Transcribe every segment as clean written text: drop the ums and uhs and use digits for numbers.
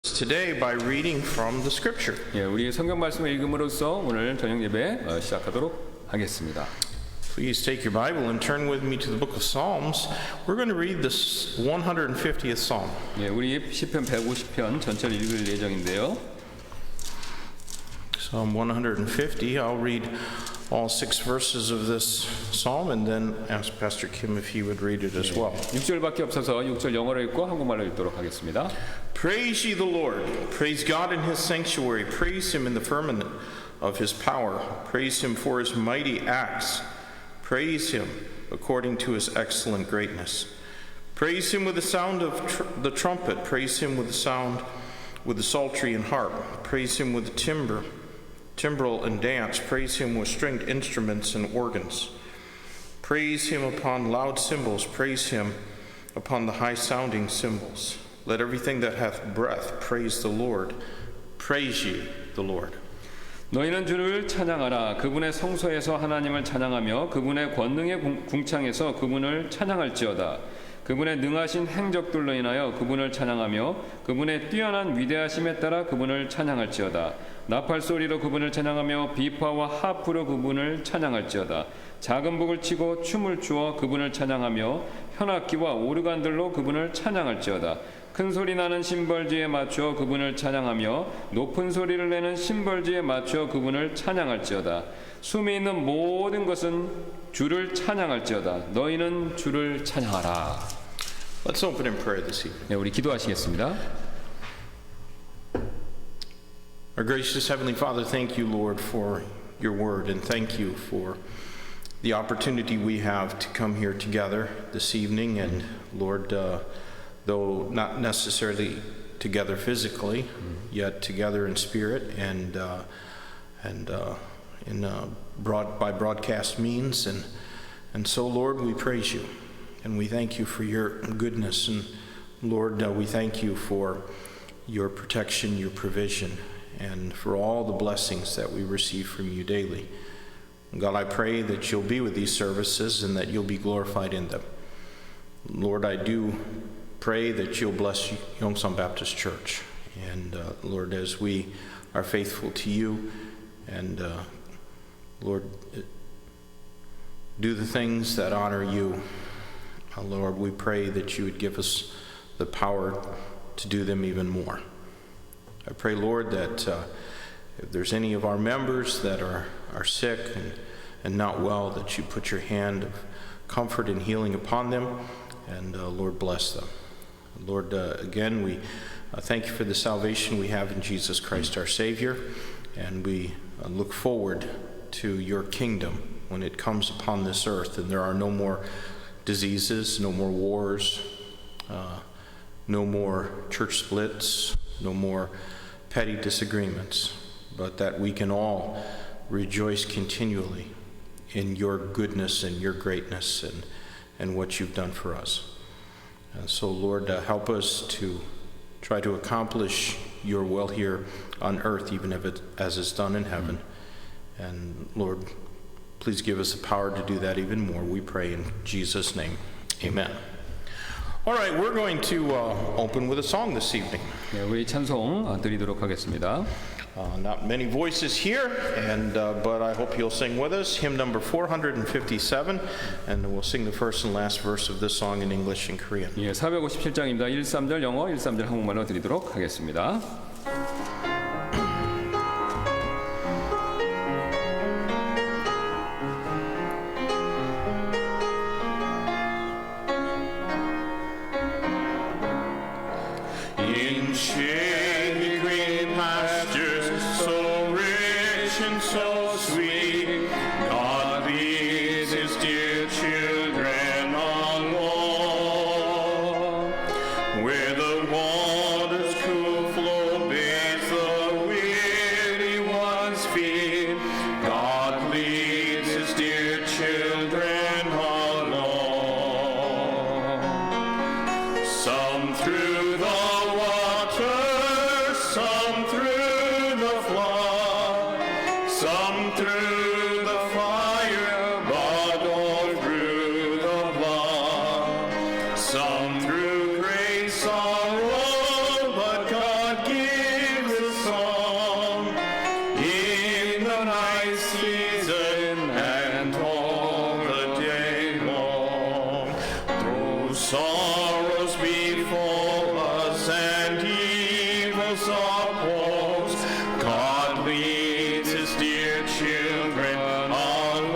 today by reading from the scripture. 예, 우리 성경 말씀을 읽음으로써 오늘 저녁 예배 시작하도록 하겠습니다. Please take your Bible and turn with me to the book of Psalms. We're going to read this 150th Psalm. 예, 우리 시편 150편 전체를 읽을 예정인데요. Psalm 150. I'll read all 6 verses of this psalm and then ask Pastor Kim if he would read it as well. 6절밖에 없어서 6절 영어로 읽고 한국말로 읽도록 하겠습니다. Praise ye the Lord. Praise God in his sanctuary. Praise him in the firmament of his power. Praise him for his mighty acts. Praise him according to his excellent greatness. Praise him with the sound of the trumpet. Praise him with the sound with the psaltery and harp. Praise him with the timbrel and dance. Praise him with stringed instruments and organs. Praise him upon loud cymbals. Praise him upon the high-sounding cymbals. Let everything that hath breath praise the Lord. Praise ye the Lord. 너희는 주를 찬양하라. 그분의 성소에서 하나님을 찬양하며 그분의 권능의 궁창에서 그분을 찬양할지어다. 그분의 능하신 행적들로 인하여 그분을 찬양하며 그분의 뛰어난 위대하심에 따라 그분을 찬양할지어다. 나팔 소리로 그분을 찬양하며 비파와 하프로 그분을 찬양할지어다. 작은 북을 치고 춤을 추어 그분을 찬양하며 현악기와 오르간들로 그분을 찬양할지어다. 큰 소리 나는 심벌지에 맞추어 그분을 찬양하며 높은 소리를 내는 심벌지에 맞추어 그분을 찬양할지어다. 숨이 있는 모든 것은 주를 찬양할지어다. 너희는 주를 찬양하라. Let's open in prayer this evening. 네, 우리 기도하시겠습니다. Our gracious Heavenly Father, thank you, Lord, for your word, and thank you for the opportunity we have to come here together this evening, and Lord, though not necessarily together physically, yet together in spirit and by broadcast means, and so, Lord, we praise you, and we thank you for your goodness, and Lord, we thank you for your protection, your provision, and for all the blessings that we receive from you daily. God, I pray that you'll be with these services and that you'll be glorified in them. Lord, I do pray that you'll bless Yongsan Baptist Church. And Lord, as we are faithful to you and Lord, do the things that honor you. Lord, we pray that you would give us the power to do them even more. I pray, Lord, that if there's any of our members that are sick and not well, that you put your hand of comfort and healing upon them, and Lord, bless them. Lord, again, we thank you for the salvation we have in Jesus Christ, our Savior, and we look forward to your kingdom when it comes upon this earth, and there are no more diseases, no more wars, no more church splits, no more petty disagreements, but that we can all rejoice continually in your goodness and your greatness and what you've done for us. And so, Lord, help us to try to accomplish your will here on earth, even if as it's done in heaven. And Lord, please give us the power to do that even more. We pray in Jesus' name. Amen. All right, we're going to open with a song this evening. 네, 우리 찬송 드리도록 하겠습니다. Not many voices here, but I hope you'll sing with us. Hymn number 457, and we'll sing the first and last verse of this song in English and Korean. 예, 457장입니다. 1~3절 영어, 1~3절 한국말로 드리도록 하겠습니다. In shady green pastures, so rich and so sweet, God leads his dear children along. Where the waters cool flow bathe the weary one's feet, God leads his dear children along. Some through the some through the flood, some through the fire, but all through the blood. Some through great sorrow, but God gives angels oppose. God leads his dear children along.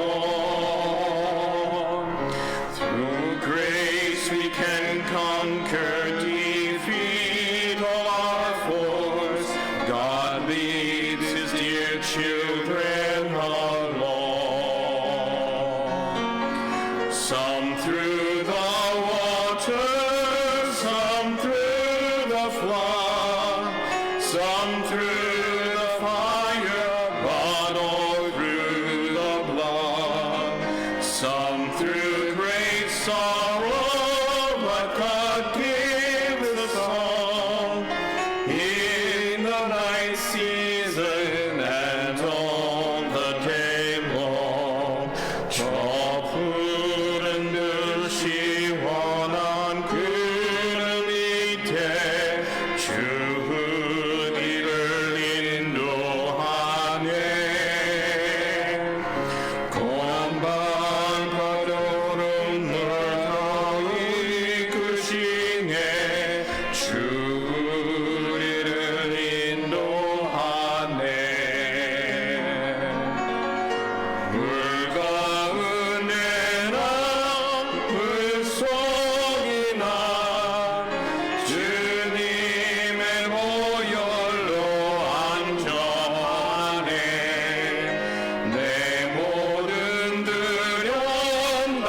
Through grace we can conquer, defeat all our foes. God leads his dear children along. Some through the waters, some through the flood, some through the fire, but all through the blood. Some through great sorrow, but God gives the song in the night season and all the day long. 저 푸른 듯이 원한 구름 밑에 주 우리를 인도하네. 곤방가도록 널 이끄시네. 주 우리를 인도하네. 물 가운데나 물속이나 주님의 보혈로 안전하네. 내 모든 두려움 다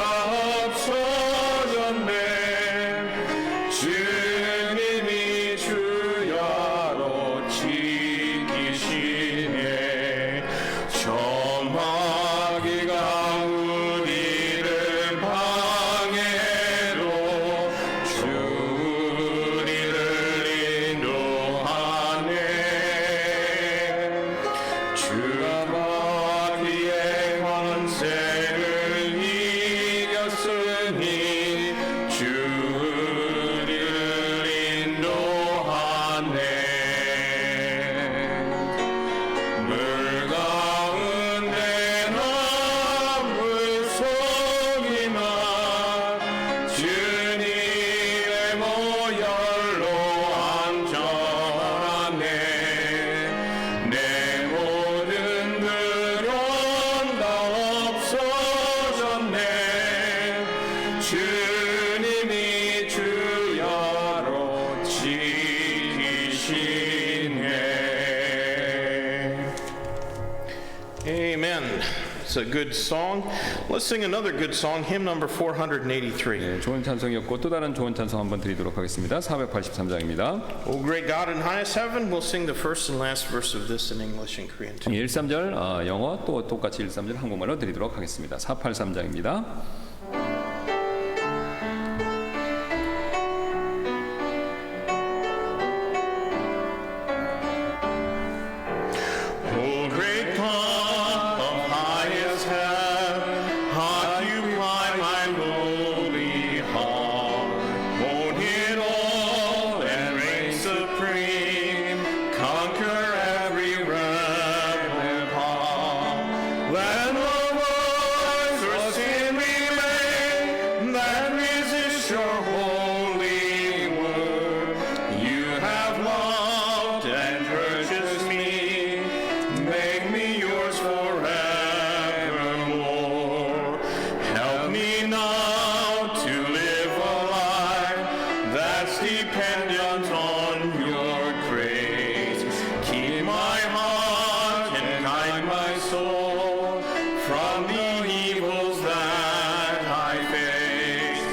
없어졌네. 주님이 주야로 지키시네. 저 마귀가 우리를 방해로 주 우리를 인도하네. 주가 마귀의 권세를 이겼으니 주 우리를 인도하네. 물 가운데나 물속이나 주님의 보혈로 안전하네. 내 모든 두려움 다 없어졌네. 주님이 주야로 지키시네. Amen. It's a good song. Let's sing another good song, hymn number 483. 네, 좋은 찬송이었고 또 다른 좋은 찬송 한번 드리도록 하겠습니다. 483장입니다. O great God in highest heaven, we'll sing the first and last verse of this in English and Korean too. 1~3절 영어 또 똑같이 1~3절 한국말로 드리도록 하겠습니다. 483장입니다. O great God of highest heaven, occupy my lowly heart. Own it all and reign supreme. Conquer every rebel power. Let no voice or sin remain that resist your holy word. You have loved and purchased me. Make me yours forevermore. Help me now to live a life that's dependent on your grace. Keep my heart and guide my soul from the evils that I face.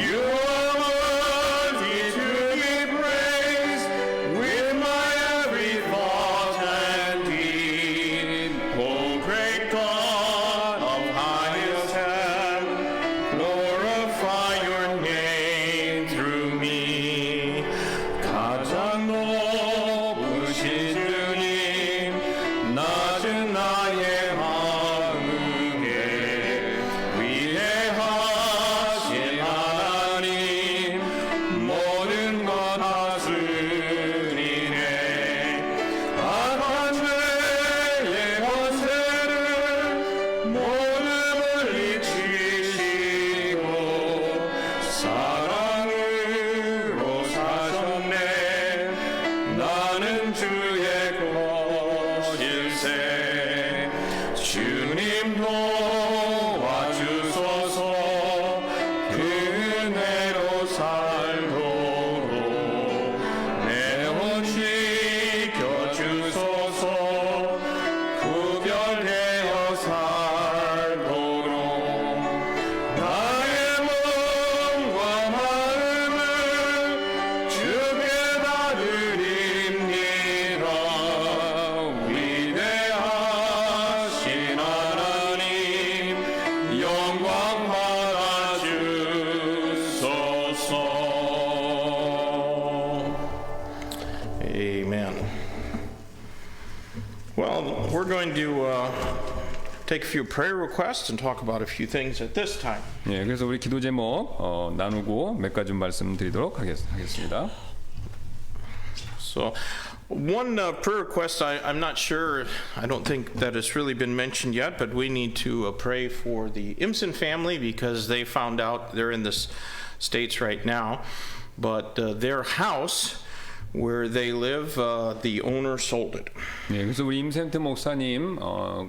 You are worthy to be praised with my every thought and deed. 나는 주의 것일세 주님 도와주소서 그네로 살도록 내어 지켜주소서 구별되어 살도록 나의 몸과 마음을 주께 다 드립니다 위대하신 하나님 영광 받아주소서. Amen. Well, we're going to take a few prayer requests and talk about a few things at this time. 예, 그래서 우리 기도 제목 나누고 몇 가지 말씀드리도록 하겠습니다. So, one prayer request, I'm not sure, I don't think that it's really been mentioned yet, but we need to pray for the Imson family because they found out they're in the States right now, but their house where they live, the owner sold it. 예, 그래서 우리 임센트 목사님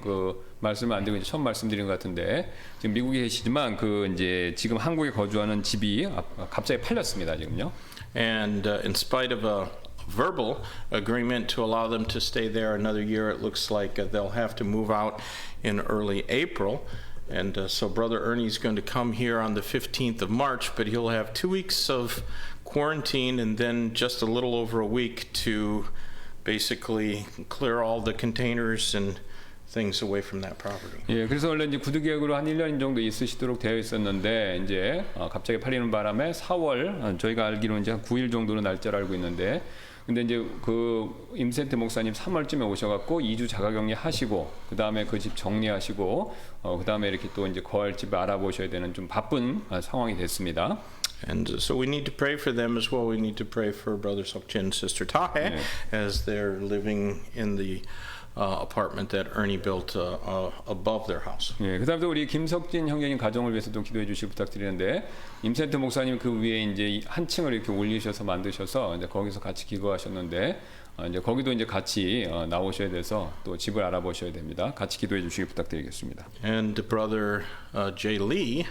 그 말씀을 안 드리고 이제 처음 말씀드린 것 같은데 지금 미국에 계시지만 그 이제 지금 한국에 거주하는 집이 갑자기 팔렸습니다 지금요. And in spite of a verbal agreement to allow them to stay there another year, it looks like they'll have to move out in early April. And so Brother Ernie's going to come here on the 15th of March, but he'll have 2 weeks of quarantine and then just a little over a week to basically clear all the containers and things away from that property. 예, 그래서 원래 이제 구두 계획으로 한 1년 정도 있으시도록 되어 있었는데 이제 갑자기 팔리는 바람에 4월 저희가 알기로는 이제 한 9일 정도는 날짜를 알고 있는데 근데 이제 그 임센트 목사님 3월쯤에 오셔갖고 2주 자가격리 하시고 그 다음에 그 집 정리하시고 그 다음에 이렇게 또 이제 거할 집을 알아보셔야 되는 좀 바쁜 상황이 됐습니다. And so we need to pray for them as well. We need to pray for Brother Sokchin and Sister Tahe as they're living in the apartment that Ernie built above their house. 예, 그다음에 또 우리 김석진 형제님 가정을 위해서도 기도해 주시기 부탁드리는데 임센트 목사님 그 위에 이제 한 층을 이렇게 올리셔서 만드셔서 이제 거기서 같이 기도하셨는데 이제 거기도 이제 같이 나오셔야 돼서 또 집을 알아보셔야 됩니다. 같이 기도해 주시기 부탁드리겠습니다. And Brother Jay Lee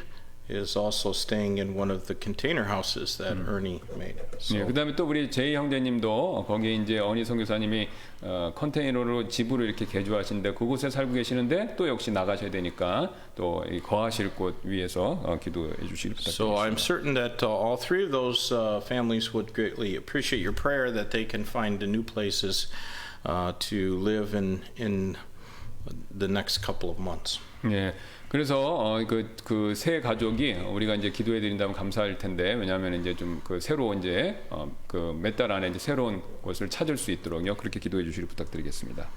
is also staying in one of the container houses that Ernie made. So. 예, 그다음에 또 우리 제이 형제님도 거기에 이제 어니 선교사님이 컨테이너로 집으로 이렇게 개조하시는데 그곳에 살고 계시는데 또 역시 나가셔야 되니까 또 이 거하실 곳 위해서 기도해 주시길 부탁드립니다. So I'm certain that all three of those families would greatly appreciate your prayer that they can find new places to live in the next couple of months. 예. 그래서 그 세 가족이 우리가 이제 기도해 드린다면 감사할 텐데 왜냐하면 이제 좀 그 새로 이제 그 몇 달 안에 이제 새로운 곳을 찾을 수 있도록요 그렇게 기도해 주시길 부탁드리겠습니다.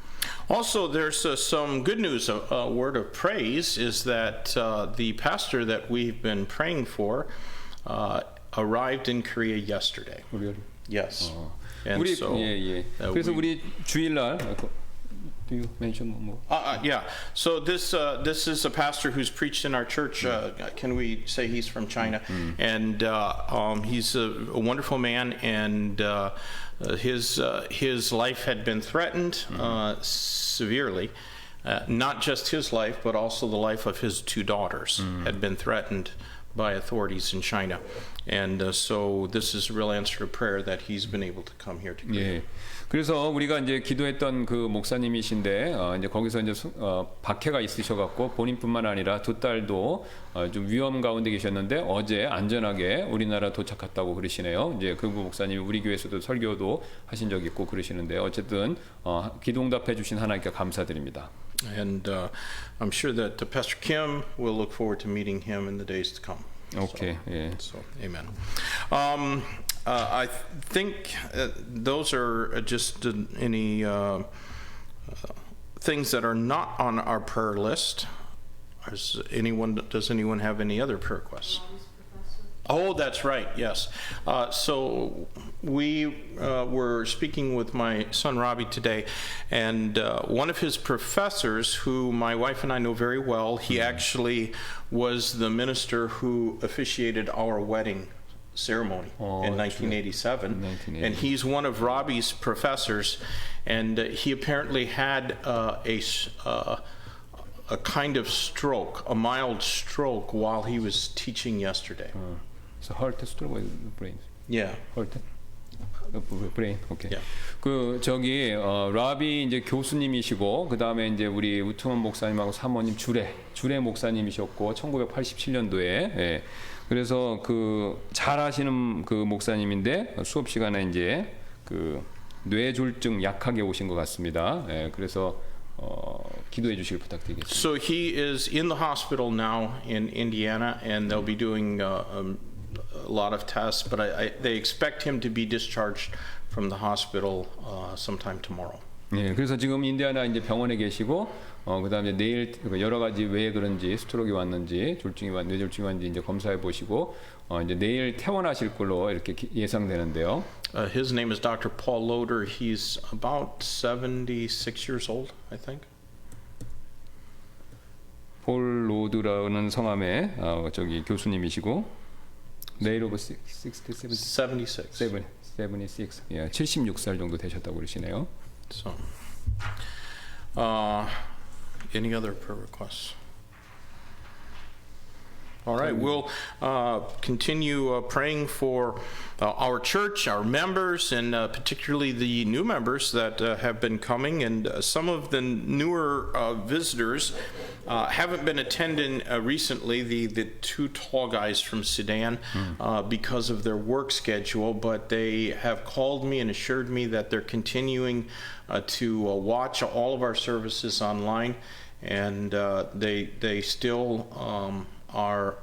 Also, there's some good news. A word of praise is that the pastor that we've been praying for arrived in Korea yesterday. Yes. And 우리 so, 예. 그래서 우리 주일날 Do you mention more? Yeah. So this is a pastor who's preached in our church. Can we say he's from China? And he's a wonderful man. And his life had been threatened severely. Not just his life, but also the life of his two daughters had been threatened by authorities in China. And so this is a real answer to prayer that he's been able to come here to Korea. 예. 그래서 우리가 이제 기도했던 그 목사님이신데 이제 거기서 이제 박해가 있으셔갖고 본인뿐만 아니라 두 딸도 좀 위험 가운데 계셨는데 어제 안전하게 우리나라 도착했다고 그러시네요. 이제 그 목사님이 우리 교회에서도 설교도 하신 적 있고 그러시는데 어쨌든 기도응답해 주신 하나님께 감사드립니다. And I'm sure that Pastor Kim will look forward to meeting him in the days to come. Okay. So, amen. I think those are just any things that are not on our prayer list. Does anyone have any other prayer requests? Oh, that's right. Yes. So we were speaking with my son Robbie today, and one of his professors, who my wife and I know very well, he actually was the minister who officiated our wedding ceremony in 1987. 1980. And he's one of Robbie's professors, and he apparently had a kind of stroke, a mild stroke, while he was teaching yesterday. So heart stroke with brain. Yeah. heart. 브레인. 오케이. Yeah. 그 저기 라비 이제 교수님이시고 그 다음에 이제 우리 우트만 목사님하고 사모님 주례 목사님이셨고 1987년도에 예. 그래서 그 잘하시는 그 목사님인데 수업 시간에 이제 그 뇌졸중 약하게 오신 것 같습니다. 예. 그래서 기도해 주시길 부탁드리겠습니다. So he is in the hospital now in Indiana, and they'll be doing a lot of tests, but they expect him to be discharged from the hospital sometime tomorrow. 예, 그래서 지금 인디아나 이제 병원에 계시고 그다음에 내일 여러 가지 왜 그런지 스트로크가 왔는지 뇌졸중이 왔는지 이제 검사해 보시고 이제 내일 퇴원하실 걸로 이렇게 예상되는데요. His name is Dr. Paul Loader. He's about 76 years old, I think. 폴 로드라는 성함의 저기 교수님이시고 내일 오브 76. 76. 예, 76살 정도 되셨다고 그러시네요. So, any other prayer requests? All right, we'll continue praying for our church, our members, and particularly the new members that have been coming. And some of the newer visitors haven't been attending recently, the two tall guys from Sudan, because of their work schedule. But they have called me and assured me that they're continuing to watch all of our services online, and they still are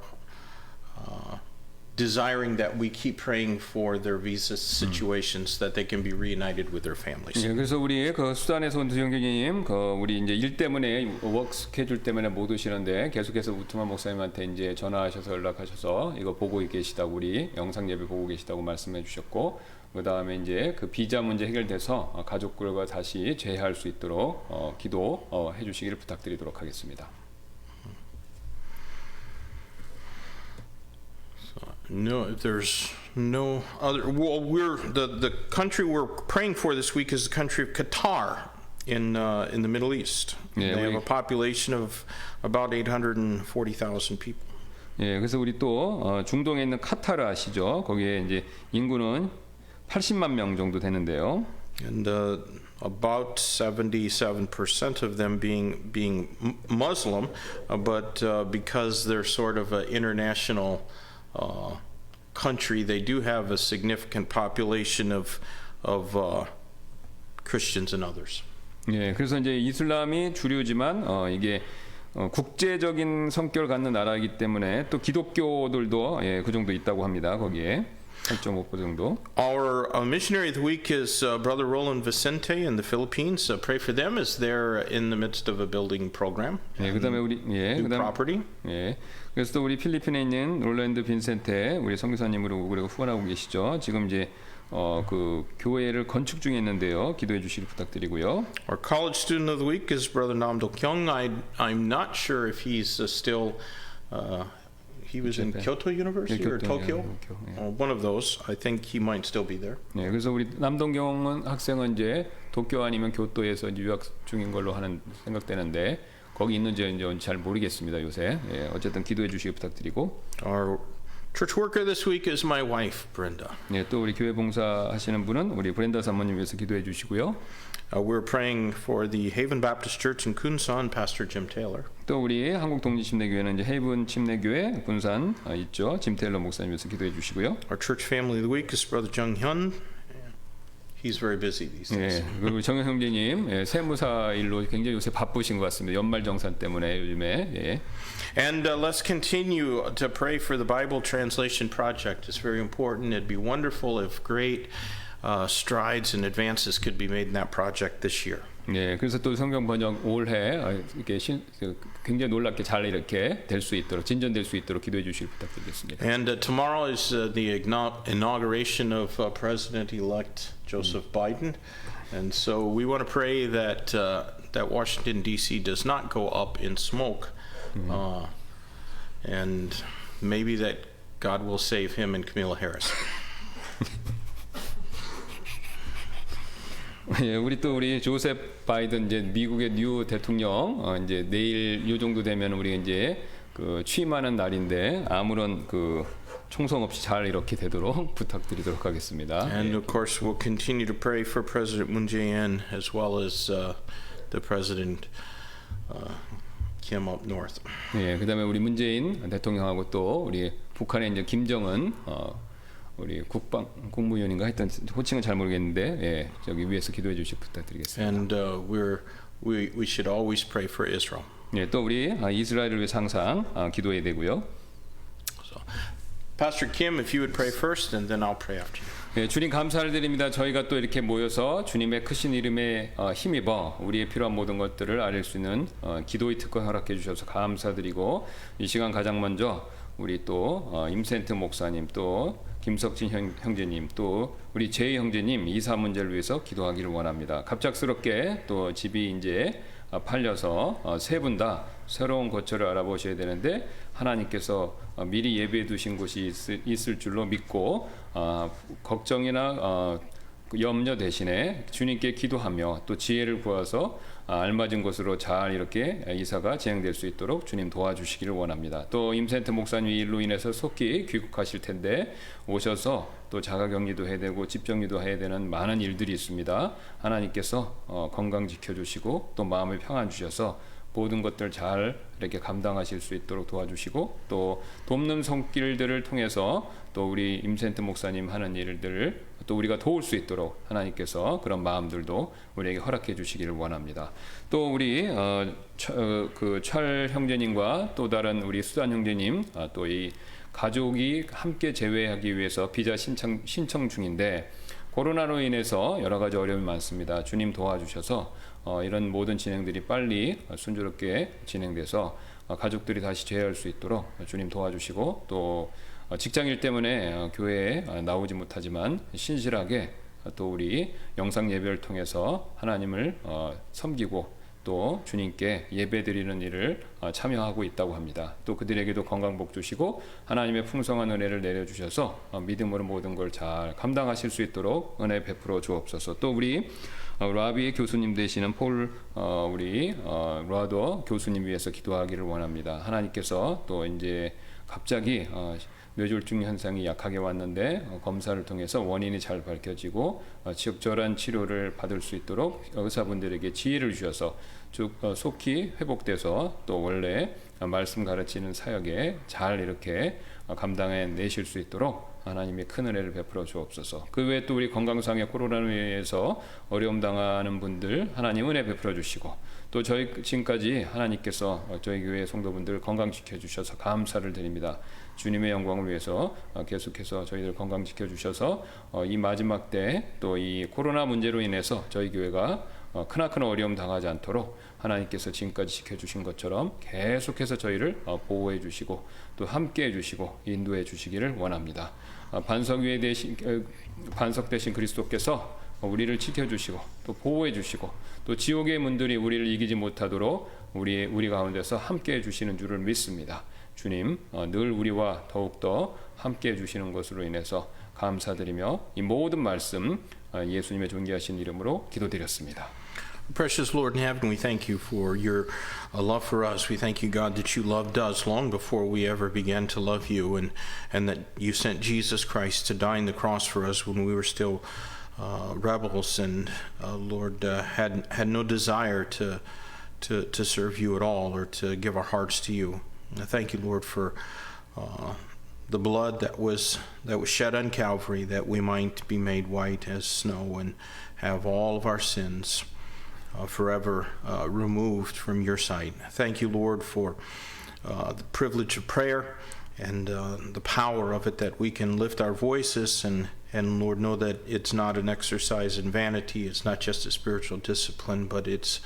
desiring that we keep praying for their visa situations, that they can be reunited with their families. 예, 그래서 우리 그 수단에서 온 두정교님, 우리 이제 일 때문에 워크 스케줄 때문에 못 오시는데 계속해서 우트만 목사님한테 이제 전화하셔서 연락하셔서 이거 보고 계시다고 우리 영상 예배 보고 계시다고 말씀해 주셨고, 그 다음에 이제 그 비자 문제 해결돼서 가족들과 다시 재회할 수 있도록 기도해 주시기를 부탁드리도록 하겠습니다. No, there's no other. Well, the country we're praying for this week is the country of Qatar in the Middle East. Yeah, they have a population of about 840,000 people. 예, 그래서 우리 또 중동에 있는 카타르 아시죠? 거기에 이제 인구는 80만 명 정도 되는데요. And about 77% of them being Muslim, but because they're sort of an international country, they do have a significant population of Christians and others. 예, 그래서 이제 이슬람이 주류지만 이게 국제적인 성격을 갖는 나라이기 때문에 또 기독교들도 예, 그 정도 있다고 합니다. 거기에 8.5% 정도. Our missionary of the week is Brother Roland Vicente in the Philippines. Pray for them as they're in the midst of a building program. 예, 그다음에 우리 new property. 예. 그래서 또 우리 필리핀에 있는 롤랜드 빈센테 우리 선교사님으로 우리가 후원하고 계시죠. 지금 이제 그 교회를 건축 중에 있는데요. 기도해 주시길 부탁드리고요. Our college student of the week is Brother Nam Do Kyung. I'm not sure if he's still. He was in Kyoto University or Tokyo. One of those. I think he might still be there. 네, 그래서 우리 남동경 학생은 이제 도쿄 아니면 교토에서 유학 중인 걸로 생각되는데 거기 있는지 잘 모르겠습니다 요새. 예, 어쨌든 기도해 주시기 부탁드리고. Our church worker this week is my wife, Brenda. 네, 또 우리 교회 봉사하시는 분은 우리 브렌다 사모님 위해서 기도해 주시고요. We're praying for the Haven Baptist Church in Kunsan, Pastor Jim Taylor. 또 우리 한국 독립침례교회는 이제 헤이븐 침례교회 군산 있죠. 짐 테일러 목사님 위해서 기도해 주시고요. Our church family of the week is Brother Jung Hyun. He's very busy these days. 예, 그리고 정현 형제님 예, 세무사 일로 굉장히 요새 바쁘신 것 같습니다. 연말 정산 때문에 요즘에. 예. And let's continue to pray for the Bible translation project. It's very important. It'd be wonderful if great strides and advances could be made in that project this year. 예, 그래서 또 성경 번역 올해 이렇게 굉장히 놀랍게 잘 이렇게 될 수 있도록 진전될 수 있도록 기도해 주시길 부탁드리겠습니다. And tomorrow is the inauguration of President-elect Joseph Biden, and so we want to pray that that Washington D.C. does not go up in smoke, and maybe that God will save him and Kamala Harris. 예, 우리 조셉 바이든 이제 미국의 뉴 대통령 이제 내일 요 정도 되면 우리 이제 그 취임하는 날인데 아무런 그 총성 없이 잘 이렇게 되도록 부탁드리도록 하겠습니다. And of course, we'll continue to pray for President Moon Jae-in as well as the President Kim up north. 예, 그다음에 우리 문재인 대통령하고 또 우리 북한의 이제 김정은 우리 국무위원인가 했던 호칭은 잘 모르겠는데 예, 저기 위에서 기도해 주시 부탁드리겠습니다. And we should always pray for Israel. 예, 또 우리 이스라엘을 위해서 항상 기도해야 되고요. So, Pastor Kim, if you would pray first, and then I'll pray after you. 예, 주님 감사를 드립니다. 저희가 또 이렇게 모여서 주님의 크신 이름에 힘입어 우리의 필요한 모든 것들을 알릴 수 있는 기도의 특권 허락해 주셔서 감사드리고 이 시간 가장 먼저 우리 또 임센트 목사님 또 김석진 형제님 또 우리 제이 형제님 이사 문제를 위해서 기도하기를 원합니다. 갑작스럽게 또 집이 이제 팔려서 세 분 다 새로운 거처를 알아보셔야 되는데 하나님께서 미리 예비해 두신 곳이 있을 줄로 믿고 걱정이나 염려 대신에 주님께 기도하며 또 지혜를 구하서 알맞은 곳으로 잘 이렇게 이사가 진행될 수 있도록 주님 도와주시기를 원합니다. 또 임센트 목사님 이 일로 인해서 속히 귀국하실 텐데 오셔서 또 자가격리도 해야 되고 집정리도 해야 되는 많은 일들이 있습니다. 하나님께서 건강 지켜주시고 또 마음의 평안 주셔서 모든 것들 잘 이렇게 감당하실 수 있도록 도와주시고 또 돕는 손길들을 통해서 또 우리 임센트 목사님 하는 일들을 또 우리가 도울 수 있도록 하나님께서 그런 마음들도 우리에게 허락해 주시기를 원합니다. 또 우리 철 형제님과 또 다른 우리 수단 형제님 또 이 가족이 함께 재회하기 위해서 비자 신청 중인데 코로나로 인해서 여러 가지 어려움이 많습니다. 주님 도와주셔서 이런 모든 진행들이 빨리 순조롭게 진행돼서 가족들이 다시 재회할 수 있도록 주님 도와주시고 또 직장일 때문에 교회에 나오지 못하지만 신실하게 또 우리 영상 예배를 통해서 하나님을 섬기고 또 주님께 예배드리는 일을 참여하고 있다고 합니다. 또 그들에게도 건강복 주시고 하나님의 풍성한 은혜를 내려주셔서 믿음으로 모든 걸 잘 감당하실 수 있도록 은혜 베풀어 주옵소서. 또 우리 라비 교수님 되시는 우리 라더 교수님 위해서 기도하기를 원합니다. 하나님께서 또 이제 갑자기 뇌졸중 현상이 약하게 왔는데 검사를 통해서 원인이 잘 밝혀지고 적절한 치료를 받을 수 있도록 의사분들에게 지혜를 주셔서 속히 회복돼서 또 원래 말씀 가르치는 사역에 잘 이렇게 감당해 내실 수 있도록 하나님의 큰 은혜를 베풀어 주옵소서. 그 외에 또 우리 건강상의 코로나로 인해서 어려움 당하는 분들 하나님 은혜 베풀어 주시고 또 저희 지금까지 하나님께서 저희 교회 성도분들 건강 지켜주셔서 감사를 드립니다. 주님의 영광을 위해서 계속해서 저희들 건강 지켜주셔서 이 마지막 때 또 이 코로나 문제로 인해서 저희 교회가 크나큰 어려움 당하지 않도록 하나님께서 지금까지 지켜주신 것처럼 계속해서 저희를 보호해 주시고 또 함께 해 주시고 인도해 주시기를 원합니다. 반석 대신 그리스도께서 우리를 지켜주시고 또 보호해 주시고 또 지옥의 문들이 우리를 이기지 못하도록 우리 가운데서 함께 해주시는 줄을 믿습니다. 주님 늘 우리와 더욱더 함께 해주시는 것으로 인해서 감사드리며 이 모든 말씀 예수님의 존귀하신 이름으로 기도드렸습니다. Precious Lord in heaven, we thank you for your love for us. We thank you, God, that you loved us long before we ever began to love you, and that you sent Jesus Christ to die on the cross for us when we were still rebels and, Lord, had no desire to serve you at all or to give our hearts to you. I thank you, Lord, for the blood that was shed on Calvary, that we might be made white as snow and have all of our sins forever removed from your sight. Thank you, Lord, for the privilege of prayer and the power of it, that we can lift our voices and Lord, know that it's not an exercise in vanity. It's not just a spiritual discipline, but it's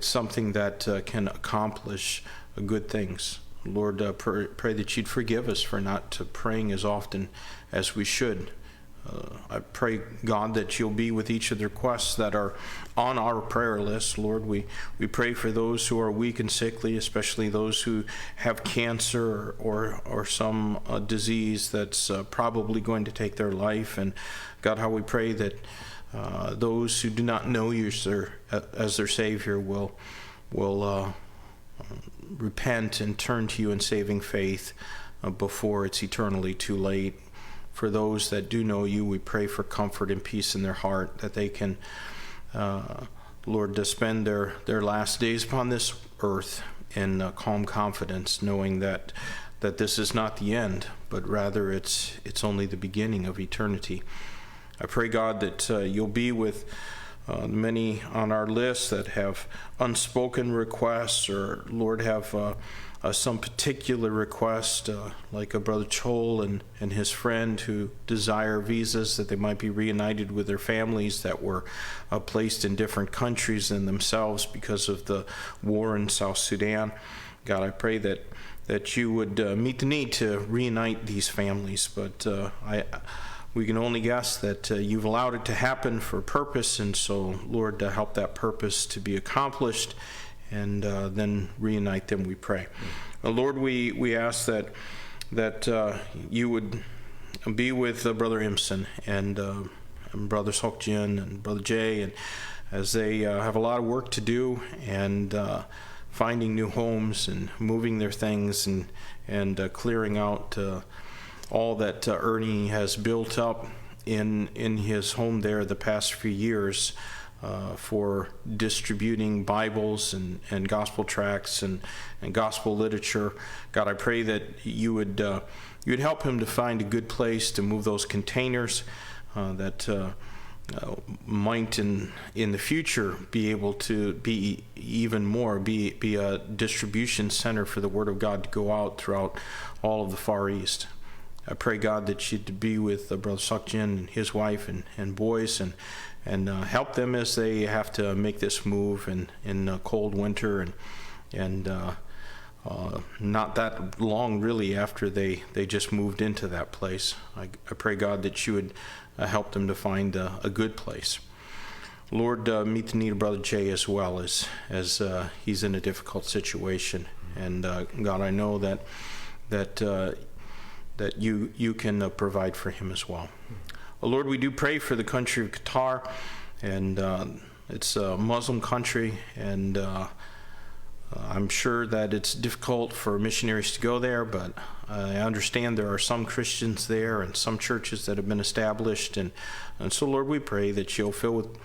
something that can accomplish good things. Lord, pray that you'd forgive us for not praying as often as we should. I pray, God, that you'll be with each of the requests that are on our prayer list. Lord, we pray for those who are weak and sickly, especially those who have cancer or some disease that's probably going to take their life. And God, how we pray that those who do not know you as their Savior will repent and turn to you in saving faith before it's eternally too late. For those that do know you, we pray for comfort and peace in their heart, that they can, Lord, to spend their last days upon this earth in calm confidence, knowing that this is not the end, but rather it's only the beginning of eternity. I pray, God, that you'll be with many on our list that have unspoken requests, or, Lord, have some particular request, like a Brother Chol and his friend who desire visas that they might be reunited with their families that were placed in different countries than themselves because of the war in South Sudan. God, I pray that you would meet the need to reunite these families, but we can only guess that you've allowed it to happen for a purpose, and so, Lord, to help that purpose to be accomplished, and then reunite them, we pray. Lord, we ask that you would be with Brother Imson and Brother Sokjin and Brother Jay, and as they have a lot of work to do, and finding new homes and moving their things and clearing out all that Ernie has built up in his home there the past few years, for distributing Bibles and gospel tracts and gospel literature. God, I pray that you would help him to find a good place to move those containers that might in the future be able to be even more, be a distribution center for the Word of God to go out throughout all of the Far East. I pray, God, that you'd be with Brother Sokjin and his wife and boys, and help them as they have to make this move in a cold winter, and not that long really after they just moved into that place. I pray, God, that you would help them to find a good place. Lord, meet the need of Brother Jay as well, as he's in a difficult situation. And God, I know that you can provide for him as well. Lord, we do pray for the country of Qatar, and it's a Muslim country, and I'm sure that it's difficult for missionaries to go there, but I understand there are some Christians there and some churches that have been established, and so, Lord, we pray that you'll fill with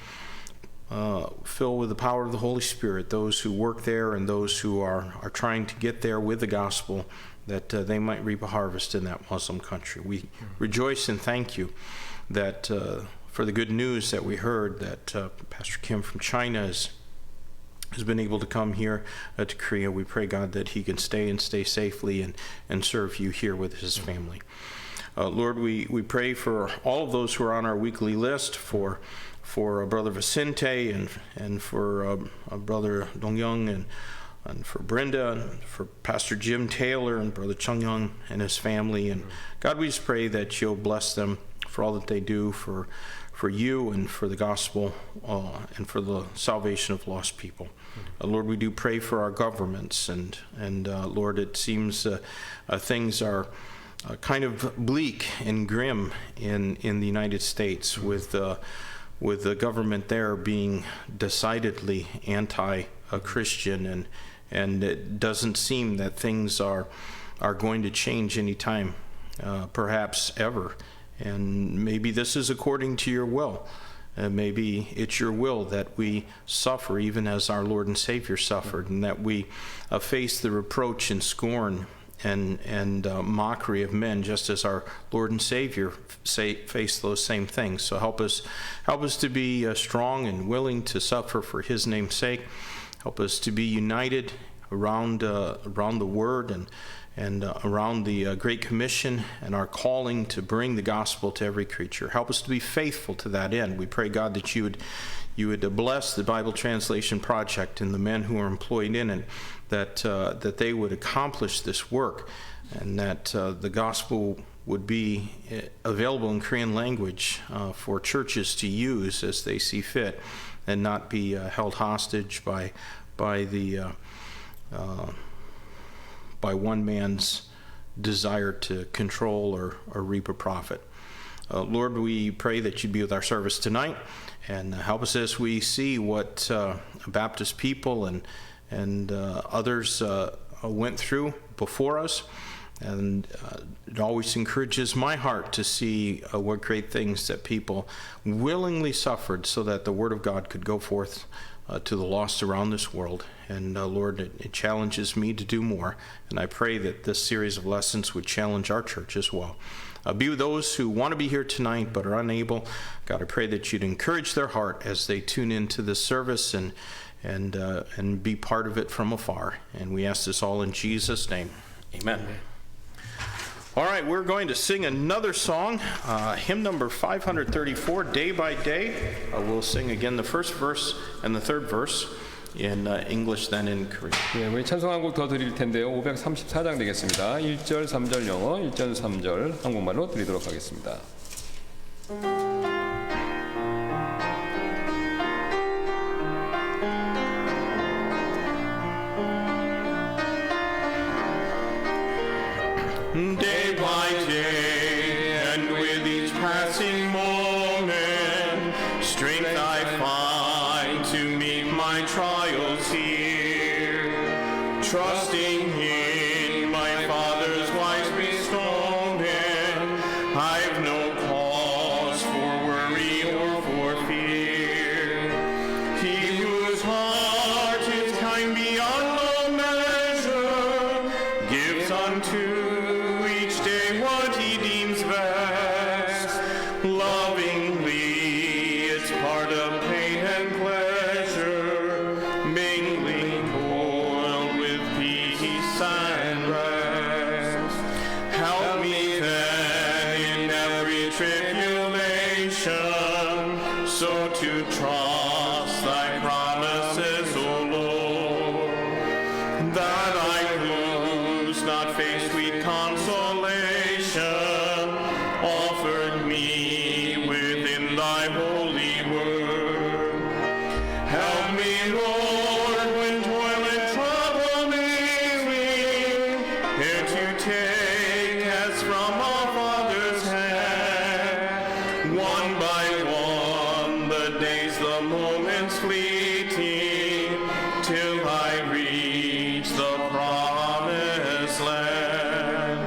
the power of the Holy Spirit those who work there and those who are trying to get there with the gospel, that they might reap a harvest in that Muslim country. We rejoice and thank you that for the good news that we heard, that Pastor Kim from China has been able to come here to Korea. We pray, God, that he can stay safely and serve you here with his family. Lord, we pray for all of those who are on our weekly list, for Brother Vicente and for Brother Dongyoung and for Brenda, and for Pastor Jim Taylor and Brother Chung Young and his family. And God, we just pray that you'll bless them for all that they do for you and for the gospel and for the salvation of lost people. Lord, we do pray for our governments, and Lord, it seems things are kind of bleak and grim in the United States, with the government there being decidedly anti-Christian, and it doesn't seem that things are going to change anytime, perhaps ever. And maybe this is according to your will. Maybe it's your will that we suffer even as our Lord and Savior suffered, and that we face the reproach and scorn and mockery of men, just as our Lord and Savior faced those same things. So help us to be strong and willing to suffer for his name's sake. Help us to be united around the Word and around the Great Commission and our calling to bring the gospel to every creature. Help us to be faithful to that end. We pray, God, that you would bless the Bible Translation Project and the men who are employed in it, that they would accomplish this work, and that the gospel would be available in Korean language for churches to use as they see fit, and not be held hostage by one man's desire to control or reap a profit. Lord, we pray that you'd be with our service tonight and help us as we see what Baptist people and others went through before us. And it always encourages my heart to see what great things that people willingly suffered so that the Word of God could go forth to the lost around this world. And Lord, it challenges me to do more. And I pray that this series of lessons would challenge our church as well. Be with those who want to be here tonight but are unable. God, I pray that you'd encourage their heart as they tune into this service and be part of it from afar. And we ask this all in Jesus' name. Amen. All right, we're going to sing another song, hymn number 534, Day by Day. We'll sing again the first verse and the third verse in English, then in Korean. 예, 우리 찬송 한 곡 더 드릴 텐데요. 534장 되겠습니다. 1절, 3절 영어, 1절, 3절 한국말로 드리도록 하겠습니다. Day by day, and with each passing moment, strength I find to meet my trials here. Trusting in my Father's wise bestowment, I've no cause for worry or for fear. He whose heart is kind beyond all measure gives unto what he deems best. Lovingly, it's part of pain and pleasure, mingling toil with peace and rest. Help me then in every tribulation, so to trust thy promises, O Lord, that I lose not faith's sweet consolation offered me within thy holy word. Help me, Lord, when toil and trouble may ring, here to take as from our Father's hand, one by one, the days, the moments fleeting, till I reach the promised land.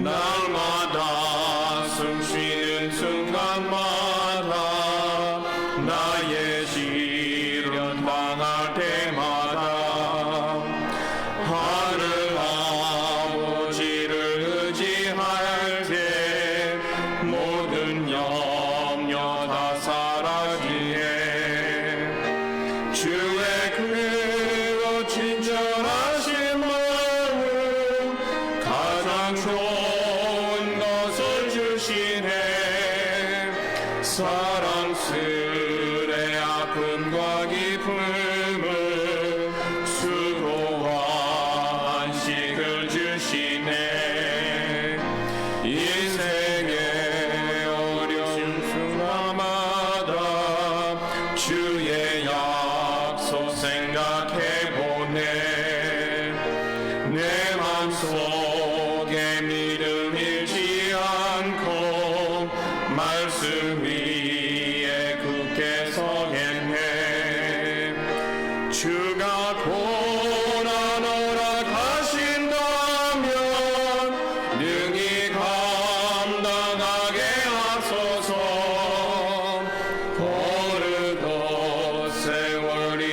날마다 숨쉬는 순간마다 나의 시련 당할 때마다 하늘 아버지를 의지할 때 모든 염려 다 사라지네. 주의 그로 친절하신 마음 가장 좋은 것을 주시네. 사랑스레 아픔과 기쁨을 수고와 안식을 주시네. 인생의 어려운 순간마다 주의 약속 생각해보네. 내 맘속에 믿음 잃지 않고 말씀 위에 굳게 서겠네. 주가 고난 허락하신다면 능히 감당하게 하소서. 어느덧 세월이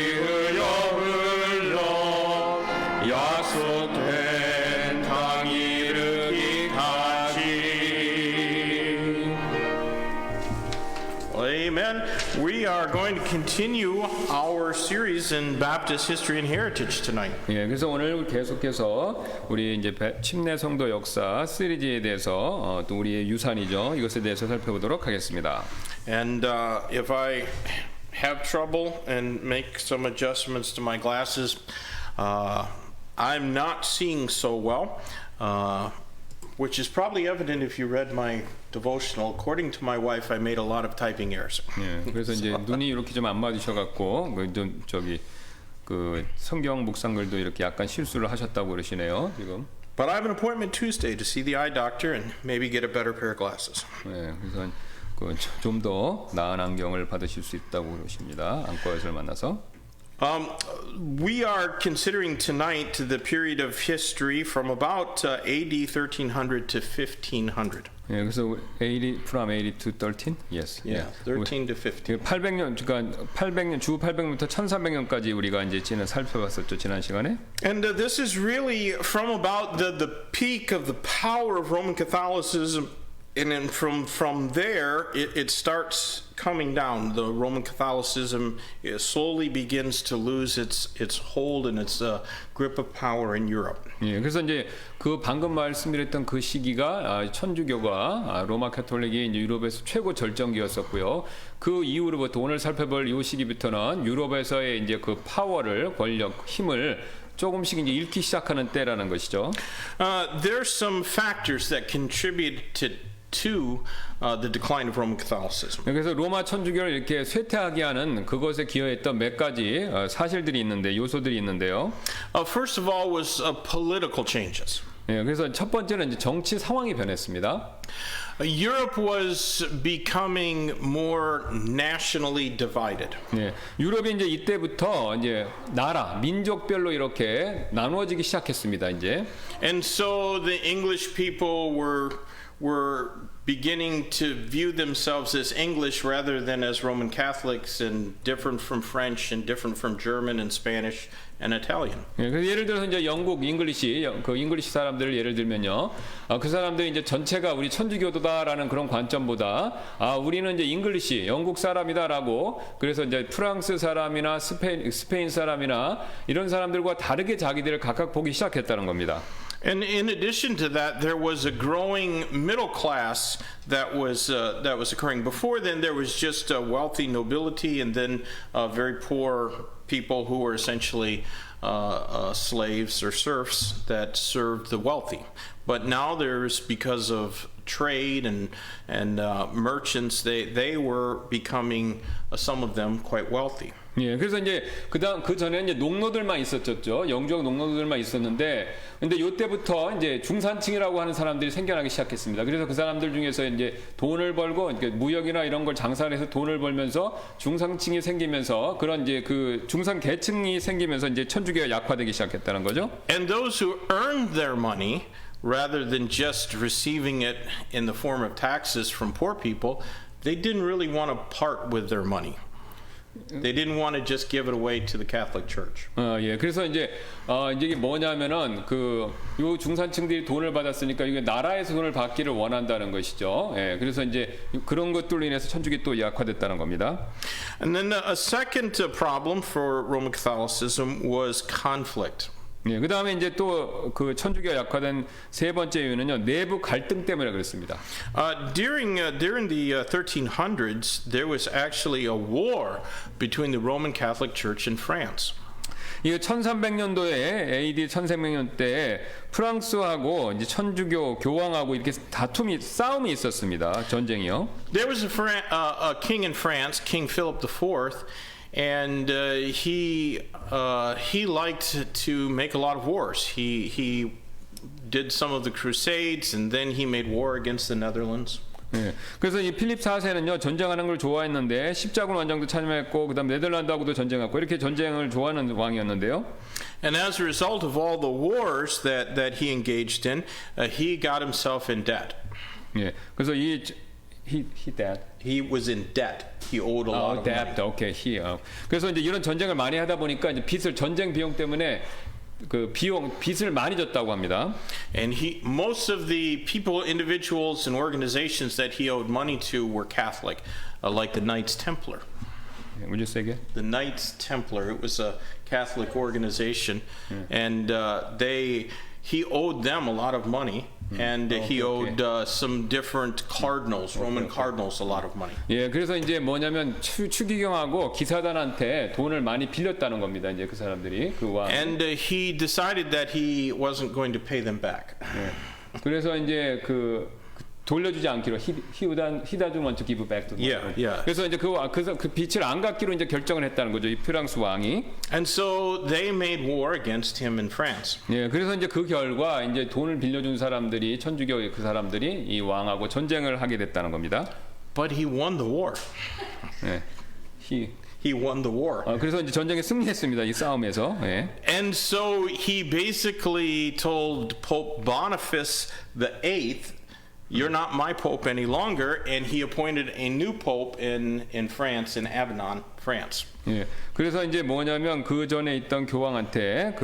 흘러 약속된 당 이르기까지. Amen. We are going to continue our series in Baptist history and heritage tonight. 예, 그래서 오늘 계속해서 우리 이제 침례 성도 역사 시리즈에 대해서 또 우리의 유산이죠. 이것에 대해서 살펴보도록 하겠습니다. And if I have trouble and make some adjustments to my glasses, I'm not seeing so well. which is probably evident if you read my devotional. According to my wife, I made a lot of typing errors. 예, 그래서 이제 눈이 이렇게 좀 안 맞으셔갖고 좀 저기 그 성경 묵상글도 이렇게 약간 실수를 하셨다고 그러시네요 지금. But I have an appointment Tuesday to see the eye doctor and maybe get a better pair of glasses. 예, 그래서 좀 더 나은 안경을 받으실 수 있다고 그러십니다. 안과 의사를 만나서. We are considering tonight the period of history from about AD 1300 to 1500. 예, 그래서 80 from 80 to 13? Yes. Yeah, 13 to 15. 800년 그러니까 800년 주 800년부터 1300년까지 우리가 이제 살펴봤었죠 지난 시간에. And this is really from about the peak of the power of Roman Catholicism, and then from there it starts coming down. The Roman Catholicism slowly begins to lose its hold and its grip of power in Europe. 예, 그래서 이제 그 방금 말씀드렸던 그 시기가 천주교가 로마 가톨릭이 이제 유럽에서 최고 절정기였었고요. 그 이후로부터 오늘 살펴볼 이 시기부터는 유럽에서의 이제 그 파워를 권력 힘을 조금씩 이제 잃기 시작하는 때라는 것이죠. There's some factors that contributed to the decline of Roman Catholicism. 그래서 로마 천주교를 이렇게 쇠퇴하게 하는 그것에 기여했던 몇 가지 사실들이 있는데 요소들이 있는데요. First of all was political changes. 예, 그래서 첫 번째는 이제 정치 상황이 변했습니다. Europe was becoming more nationally divided. 예, 유럽이 이제 이때부터 이제 나라, 민족별로 이렇게 나누어지기 시작했습니다. 이제. And so the English people were beginning to view themselves as English rather than as Roman Catholics, and different from French and different from German and Spanish and Italian. 예, 그래서 예를 들어서 이제 영국 그 잉글리시 사람들을 예를 들면요, 그 사람들이 이제 전체가 우리 천주교도다라는 그런 관점보다 우리는 이제 잉글리시 영국 사람이다라고, 그래서 이제 프랑스 사람이나 스페인 사람이나 이런 사람들과 다르게 자기들을 각각 보기 시작했다는 겁니다. And in addition to that, there was a growing middle class that was occurring. Before then, there was just wealthy nobility, and then very poor people who were essentially slaves or serfs that served the wealthy. But now there's, because of trade and merchants, they were becoming, some of them, quite wealthy. 예, 그래서 이제 그 전에 이제 농노들만 있었죠. 영주국 농노들만 있었는데, 근데 요때부터 이제 중산층이라고 하는 사람들이 생겨나기 시작했습니다. 그래서 그 사람들 중에서 이제 돈을 벌고, 그러니까 무역이나 이런 걸 장사를 해서 돈을 벌면서 중산층이 생기면서, 그런 이제 그 중산 계층이 생기면서 이제 천주교가 약화되기 시작했다는 거죠. And those who earned their money, rather than just receiving it in the form of taxes from poor people, they didn't really want to part with their money. They didn't want to just give it away to the Catholic Church. 예, 그래서 이제 이게 뭐냐면은 요 중산층들이 돈을 받았으니까 이게 나라에서 돈을 받기를 원한다는 것이죠. 예, 그래서 이제 그런 것들로 인해서 천주교 또 약화됐다는 겁니다. And then a second problem for Roman Catholicism was conflict. 예, 그 다음에 이제 또 그 천주교가 약화된 세 번째 이유는요, 내부 갈등 때문에 그렇습니다. During the 1300s, there was actually a war between the Roman Catholic Church and France. 이 1300년도에 AD 1300년 때에 프랑스하고 이제 천주교 교황하고 이렇게 싸움이 있었습니다. 전쟁이요. There was a king in France, King Philip IV. And he liked to make a lot of wars. He did some of the Crusades, and then he made war against the Netherlands. 네, 그래서 이 필립 4세는요 전쟁하는 걸 좋아했는데 십자군 원정도 참여했고 그다음 네덜란드하고도 전쟁했고 이렇게 전쟁을 좋아하는 왕이었는데요. And as a result of all the wars that he engaged in, he got himself in debt. 예, 그래서 He was in debt. He owed a lot of money. Okay, 그래서 이제 이런 전쟁을 많이 하다 보니까 이제 전쟁 비용 때문에 빚을 많이 졌다고 합니다. And most of the people, individuals, and organizations that he owed money to were Catholic, like the Knights Templar. Would you say again? The Knights Templar. It was a Catholic organization, and he owed them a lot of money. And he owed some different cardinals, Roman cardinals, a lot of money. 예, 그래서 이제 뭐냐면 추기경하고 기사단한테 돈을 많이 빌렸다는 겁니다. 이제 그 사람들이 그 왕. And he decided that he wasn't going to pay them back. 예, 그래서 이제 돌려주지 않기로 he doesn't want to give back to the Yeah, world. yeah. 그래서 이제 그 빛을 안 갖기로 이제 결정을 했다는 거죠. 이 프랑스 왕이. And so they made war against him in France. 예, 그래서 이제 그 결과 이제 돈을 빌려준 사람들이 천주교 그 사람들이 이 왕하고 전쟁을 하게 됐다는 겁니다. But he won the war. 예, He won the war. 그래서 이제 전쟁에 승리했습니다. 이 싸움에서. 예. And so he basically told Pope Boniface the Eighth, "You're not my pope any longer," and he appointed a new pope in France, in Avignon, France. 예. 그래서 이제 뭐냐면 그 전에 있던 교황한테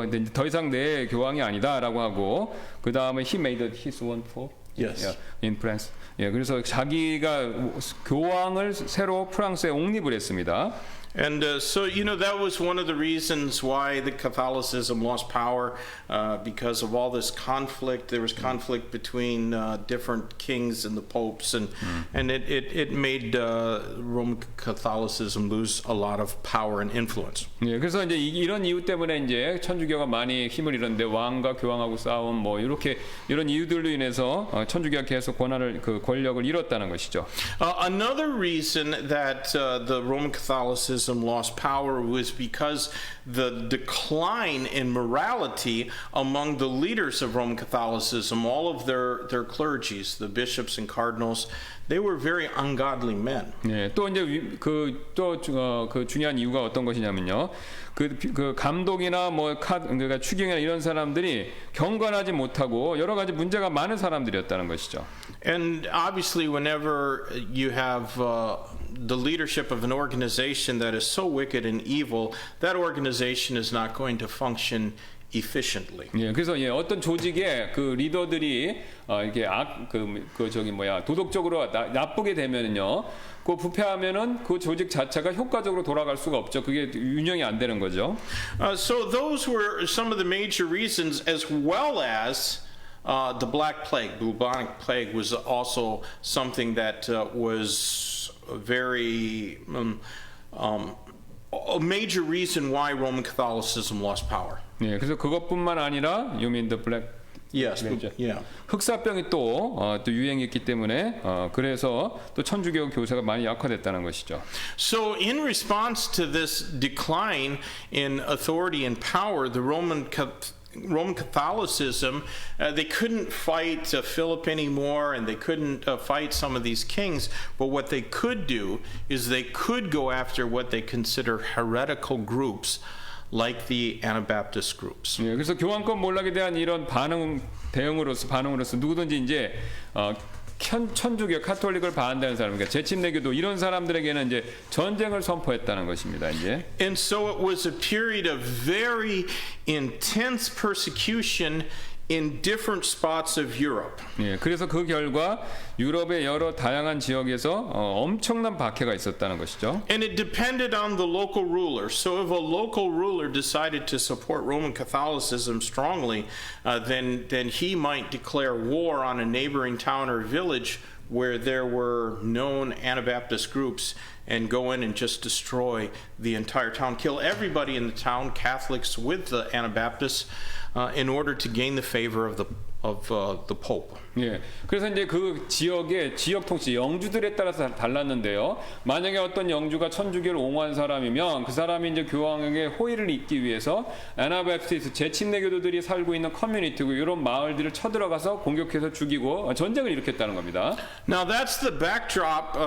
이제 더 이상 내 교황이 아니다라고 하고 그 다음에 he made his own pope. Yes. Yeah, in France. 예. 그래서 자기가 교황을 새로 프랑스에 옹립을 했습니다. And so, that was one of the reasons why the Catholicism lost power, because of all this conflict. There was conflict between different kings and the popes, and it made Roman Catholicism lose a lot of power and influence. 예, 그래서 이제 이런 이유 때문에 이제 천주교가 많이 힘을 잃었는데 왕과 교황하고 싸움 뭐 이렇게 이런 이유들로 인해서 천주교가 계속 권력을 잃었다는 것이죠. Another reason that the Roman Catholicism lost power was because the decline in morality among the leaders of Roman Catholicism, all of their clergies, the bishops and cardinals, they were very ungodly men. 예, 또 이제 그 중요한 이유가 어떤 것이냐면요. 그 감독이나 그러니까 추경이나 이런 사람들이 경건하지 못하고 여러 가지 문제가 많은 사람들이었다는 것이죠. And obviously, whenever you have the leadership of an organization that is so wicked and evil, that organization is not going to function efficiently. 예, 그래서 어떤 조직의 그 리더들이 이렇게 도덕적으로 나쁘게 되면은요, 그 부패하면은 그 조직 자체가 효과적으로 돌아갈 수가 없죠. 그게 운영이 안 되는 거죠. So those were some of the major reasons, as well as the Black Plague. The bubonic plague was also something that was very a major reason why Roman Catholicism lost power. 예, 그래서 그것뿐만 아니라 you mean the black Yes, yeah. 흑사병이 또 유행했기 때문에 그래서 또 천주교 교세가 많이 약화됐다는 것이죠. So in response to this decline in authority and power, the Roman Catholicism, they couldn't fight Philip anymore, and they couldn't fight some of these kings. But what they could do is they could go after what they consider heretical groups, like the Anabaptist groups. 예, 그래서 교황권 몰락에 대한 이런 반응으로서 누구든지 이제 천주교 카톨릭을 반대하는 사람, 그러니까 재침례교도 이런 사람들에게는 이제 전쟁을 선포했다는 것입니다. 이제. And so it was a period of very intense persecution in different spots of Europe. 예, 그래서 그 결과 유럽의 여러 다양한 지역에서 엄청난 박해가 있었다는 것이죠. And it depended on the local ruler. So if a local ruler decided to support Roman Catholicism strongly, then he might declare war on a neighboring town or village where there were known Anabaptist groups and go in and just destroy the entire town, kill everybody in the town, Catholics with the Anabaptists, in order to gain the favor of the Pope. 예, 그래서 이제 그 지역의 지역 통치 영주들에 따라서 달랐는데요. 만약에 어떤 영주가 천주교를 옹호한 사람이면 그 사람이 이제 교황에게 호의를 잇기 위해서 아나바프티스트 재침례교도들이 살고 있는 커뮤니티고 이런 마을들을 쳐들어가서 공격해서 죽이고 전쟁을 일으켰다는 겁니다. Now that's the backdrop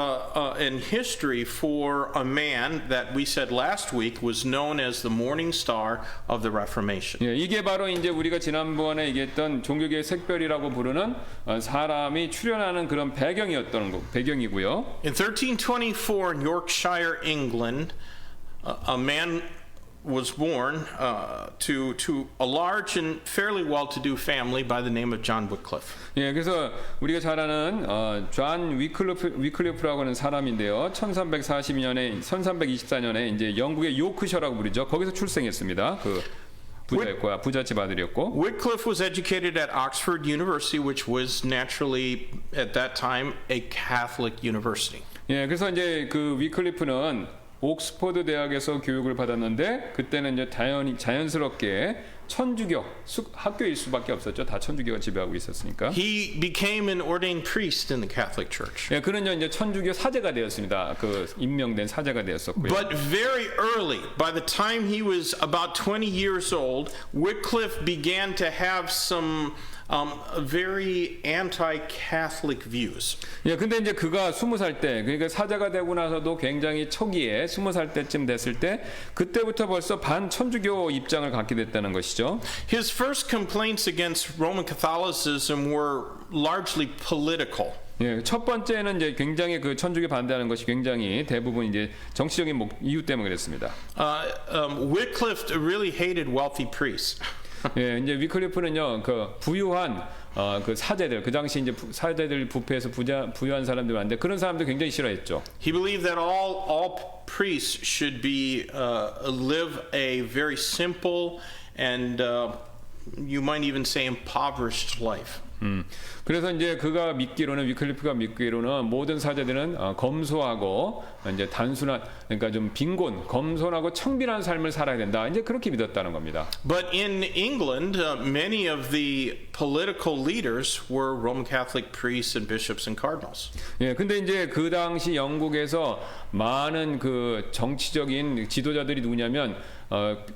in history for a man that we said last week was known as the morning star of the Reformation. 예, 이게 바로 이제 우리가 지난번에 얘기했던 종교계의 색별이라고 부르는 사람이 출현하는 그런 배경이고요. In 1324 in Yorkshire, England, a man was born to a large and fairly well-to-do family by the name of John Wycliffe. 예, 그래서 우리가 잘 아는 존 위클리프라고 하는 사람인데요. 1324년에 이제 영국의 요크셔라고 부르죠. 거기서 출생했습니다. 부자였고 부잣집 아들이었고. Wycliffe was educated at Oxford University, which was naturally at that time a Catholic university. 예, 그래서 이제 그 위클리프는 옥스퍼드 대학에서 교육을 받았는데 그때는 이제 자연스럽게 천주교 학교일 수밖에 없었죠. 다 천주교가 지배하고 있었으니까. He became an ordained priest in the Catholic Church. 예, 그는요 이제 천주교 사제가 되었습니다. 그 임명된 사제가 되었었고요. But very early, by the time he was about 20 years old, Wycliffe began to have some very anti-Catholic views. 예, 근데 이제 그가 20살 때, 그러니까 사자가 되고 나서도 굉장히 초기에 20살 때쯤 됐을 때, 그때부터 벌써 반천주교 입장을 갖게 됐다는 것이죠. His first complaints against Roman Catholicism were largely political. 예, 첫 번째는 이제 굉장히 그 천주교 반대하는 것이 굉장히 대부분 이제 정치적인 이유 때문에 그랬습니다. Wycliffe really hated wealthy priests. 예, 이제 위클리프는요, 그 부유한 그 사제들, 그 당시 이제 사제들 부패해서 부유한 사람들 많은데 그런 사람들 굉장히 싫어했죠. He believed that all priests should be live a very simple and you might even say impoverished life. 그래서 이제 그가 믿기로는 위클리프가 믿기로는 모든 사제들은 검소하고 이제 단순한 그러니까 좀 빈곤, 검소하고 청빈한 삶을 살아야 된다. 이제 그렇게 믿었다는 겁니다. But in England, many of the political leaders were Roman Catholic priests and bishops and cardinals. 예, 근데 이제 그 당시 영국에서 많은 그 정치적인 지도자들이 누구냐면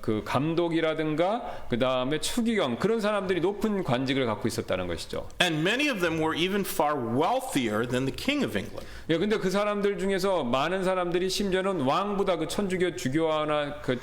그 감독이라든가 그 다음에 추기경 그런 사람들이 높은 관직을 갖고 있었다는 것이죠. And many of them were even far wealthier than the King of England. 예, 근데 그 사람들 중에서 많은 사람들이 심지어는 왕보다 그 천주교 주교나 그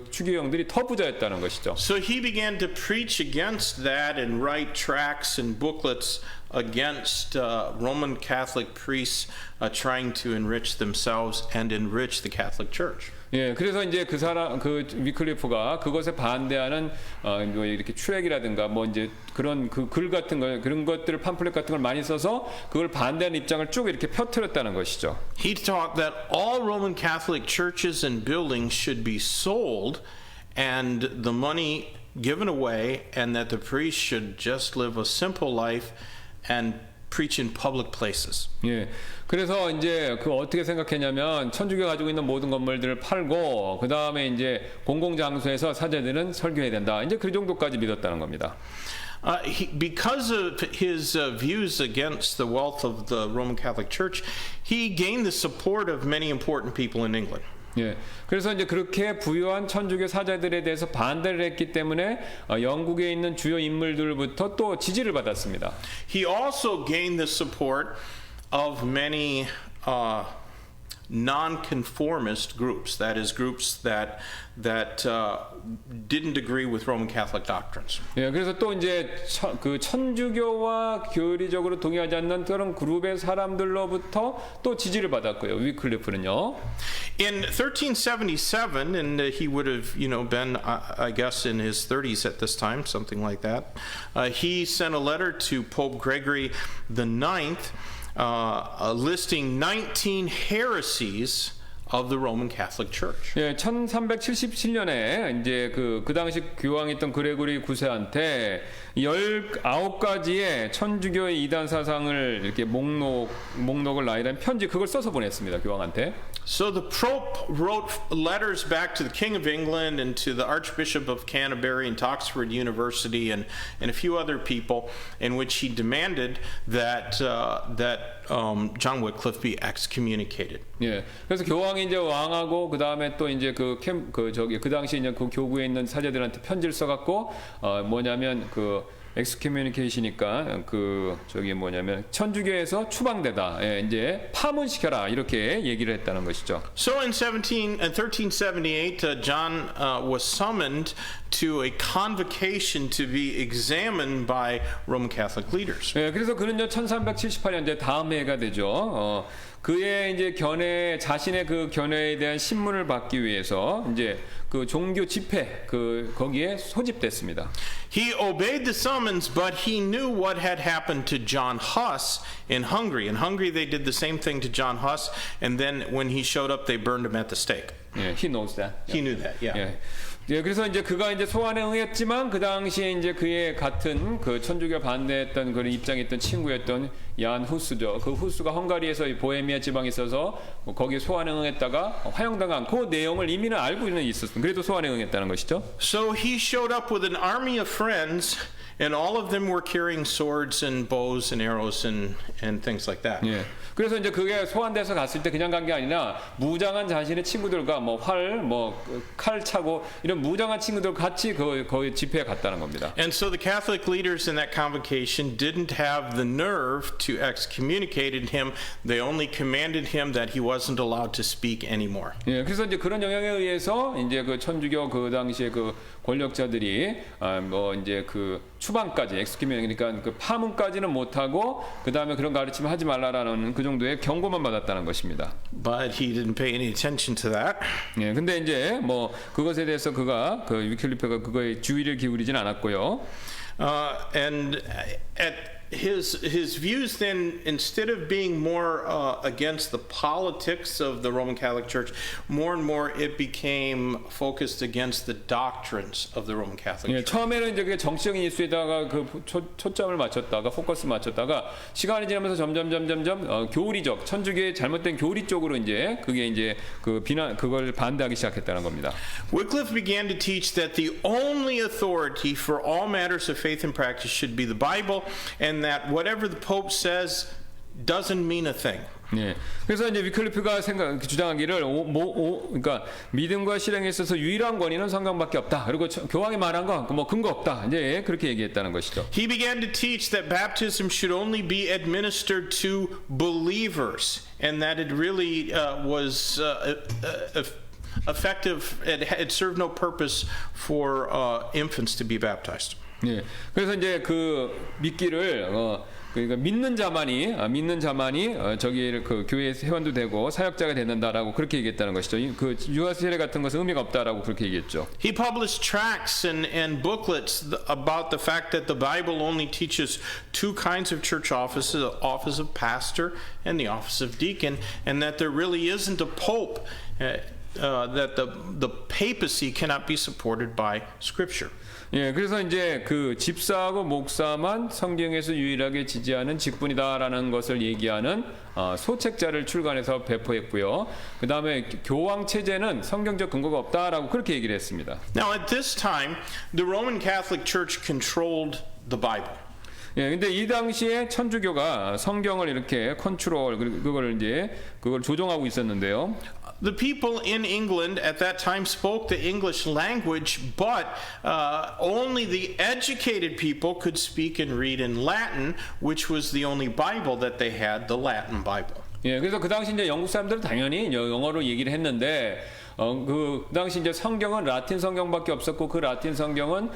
추기경들이 더 부자였다는 것이죠. So he began to preach against that and write tracts and booklets against Roman Catholic priests trying to enrich themselves and enrich the Catholic Church. 예, 그래서 이제 그 위클리프가 그것에 반대하는 뭐 이렇게 트랙이라든가 뭐 이제 그런 그 글 같은 거 그런 것들을 팜플렛 같은 걸 많이 써서 그걸 반대하는 입장을 쭉 이렇게 펴뜨렸다는 것이죠. He taught that all Roman Catholic churches and buildings should be sold and the money given away and that the priests should just live a simple life and preach in public places. 예. 그래서 이제 그 어떻게 생각했냐면 천주교 가지고 있는 모든 건물들을 팔고 그 다음에 이제 공공 장소에서 사제들은 설교해야 된다. 이제 그 정도까지 믿었다는 겁니다. Because of his views against the wealth of the Roman Catholic Church, he gained the support of many important people in England. 예, 그래서 이제 그렇게 부유한 천주교 사제들에 대해서 반대를 했기 때문에 영국에 있는 주요 인물들부터 또 지지를 받았습니다. He also gained the support of many non-conformist groups, that is, groups that didn't agree with Roman Catholic doctrines. 예, 그래서 또 이제 그 천주교와 교리적으로 동의하지 않는 그런 그룹의 사람들로부터 또 지지를 받았고요. 위클리프는요. In 1377, and he would have, been, I guess, in his 30s at this time, something like that. He sent a letter to Pope Gregory IX. Listing 19 heresies of the Roman Catholic Church. 예, 1377년에 이제 그 당시 교황이었던 그레고리 9세한테 19가지의 천주교의 이단 사상을 이렇게 목록을 나열한 편지 그걸 써서 보냈습니다. 교황한테. So the Pope wrote letters back to the King of England and to the Archbishop of Canterbury and to Oxford University and a few other people in which he demanded that John Wycliffe be excommunicated. 예. 그래서 교황이 이제 왕하고 그 다음에 또 이제 그 당시 이제 그 교구에 있는 사제들한테 편지를 써갖고 뭐냐면 그 엑스커뮤니케이션이니까 뭐냐면 천주교에서 추방되다. 예, 이제 파문시켜라 이렇게 얘기를 했다는 것이죠. So in 1378, John was summoned to a convocation to be examined by Roman Catholic leaders. 예, 그래서 그는요 1378년 이제 다음 해가 되죠. 그의 이제 자신의 그 견해에 대한 신문을 받기 위해서 이제 그 종교 집회 거기에 소집됐습니다. He obeyed the summons, but he knew what had happened to John Huss in Hungary. In Hungary, they did the same thing to John Huss, and then when he showed up, they burned him at the stake. Yeah, he knows that. He knew that, yeah. 예. 예, 그래서 이제 그가 이제 소환에 응했지만 그 당시에 이제 그의 같은 그 천주교 반대했던 그런 입장이었던 친구였던 얀 후스죠. 그 후스가 헝가리에서 이 보헤미아 지방에 있어서 뭐 거기에 소환에 응했다가 화형당한 그 내용을 이미는 알고는 있었습니다. 그래도 소환에 응했다는 것이죠. So he showed up with an army of friends, and all of them were carrying swords and bows and arrows and things like that. 예. 그래서 이제 그게 소환돼서 갔을 때 그냥 간 게 아니라 무장한 자신의 친구들과 뭐 활, 뭐 칼 차고 이런 무장한 친구들 같이 거기 집회에 갔다는 겁니다. And so the Catholic leaders in that convocation didn't have the nerve to excommunicate him. They only commanded him that he wasn't allowed to speak anymore. 예, 그래서 이제 그런 영향에 의해서 이제 그 천주교 그 당시에 그 권력자들이 뭐 이제 그 추방까지 그러니까 그 파문까지는 못하고 그 다음에 그런 가르침을 하지 말라라는 그 정도의 경고만 받았다는 것입니다. But he didn't pay any attention to that. 예, 근데 이제 뭐 그것에 대해서 그가 그 위클리프가 그거에 주의를 기울이진 않았고요. And at his views then, instead of being more against the politics of the Roman Catholic Church, more and more it became focused against the doctrines of the Roman Catholic 예, Church. 처음에는 이제 그 정치적인 이슈에다가 그 초점을 맞췄다가 포커스 맞췄다가 시간이 지나면서 점점 교리적 천주교의 잘못된 교리 쪽으로 이제 그게 이제 그 비난 그걸 반대하기 시작했다는 겁니다. Wycliffe began to teach that the only authority for all matters of faith and practice should be the Bible, and that whatever the Pope says doesn't mean a thing. 예. 그래서 이제 위클리프가 주장하기를 그러니까 믿음과 실행에 있어서 유일한 권위는 성경밖에 없다. 그리고 교황이 말한 거 뭐 근거 없다. 이제 그렇게 얘기했다는 것이죠. He began to teach that baptism should only be administered to believers, and that it really was effective. It served no purpose for infants to be baptized. 예. 그래서 이제 그 믿기를 그러니까 믿는 자만이 저기 그 교회 회원도 되고 사역자가 된다라고 그렇게 얘기했다는 것이죠. 그 유아 세례 같은 것은 의미가 없다라고 그렇게 얘기했죠. He published tracts and booklets about the fact that the Bible only teaches two kinds of church offices: the office of pastor and the office of deacon, and that there really isn't a pope. That the papacy cannot be supported by Scripture. 예, 그래서 이제 그 집사하고 목사만 성경에서 유일하게 지지하는 직분이다라는 것을 얘기하는 소책자를 출간해서 배포했고요. 그 다음에 교황 체제는 성경적 근거가 없다라고 그렇게 얘기를 했습니다. Now, at this time, the Roman Catholic Church controlled the Bible. 예, 근데 이 당시에 천주교가 성경을 이렇게 그걸 조종하고 있었는데요. The people in England at that time spoke the English language, but only the educated people could speak and read in Latin, which was the only Bible that they had, the Latin Bible. 예, 그래서 그 당시 이제 영국 사람들은 당연히 영어로 얘기를 했는데 그 당시 이제 성경은 라틴 성경밖에 없었고 그 라틴 성경은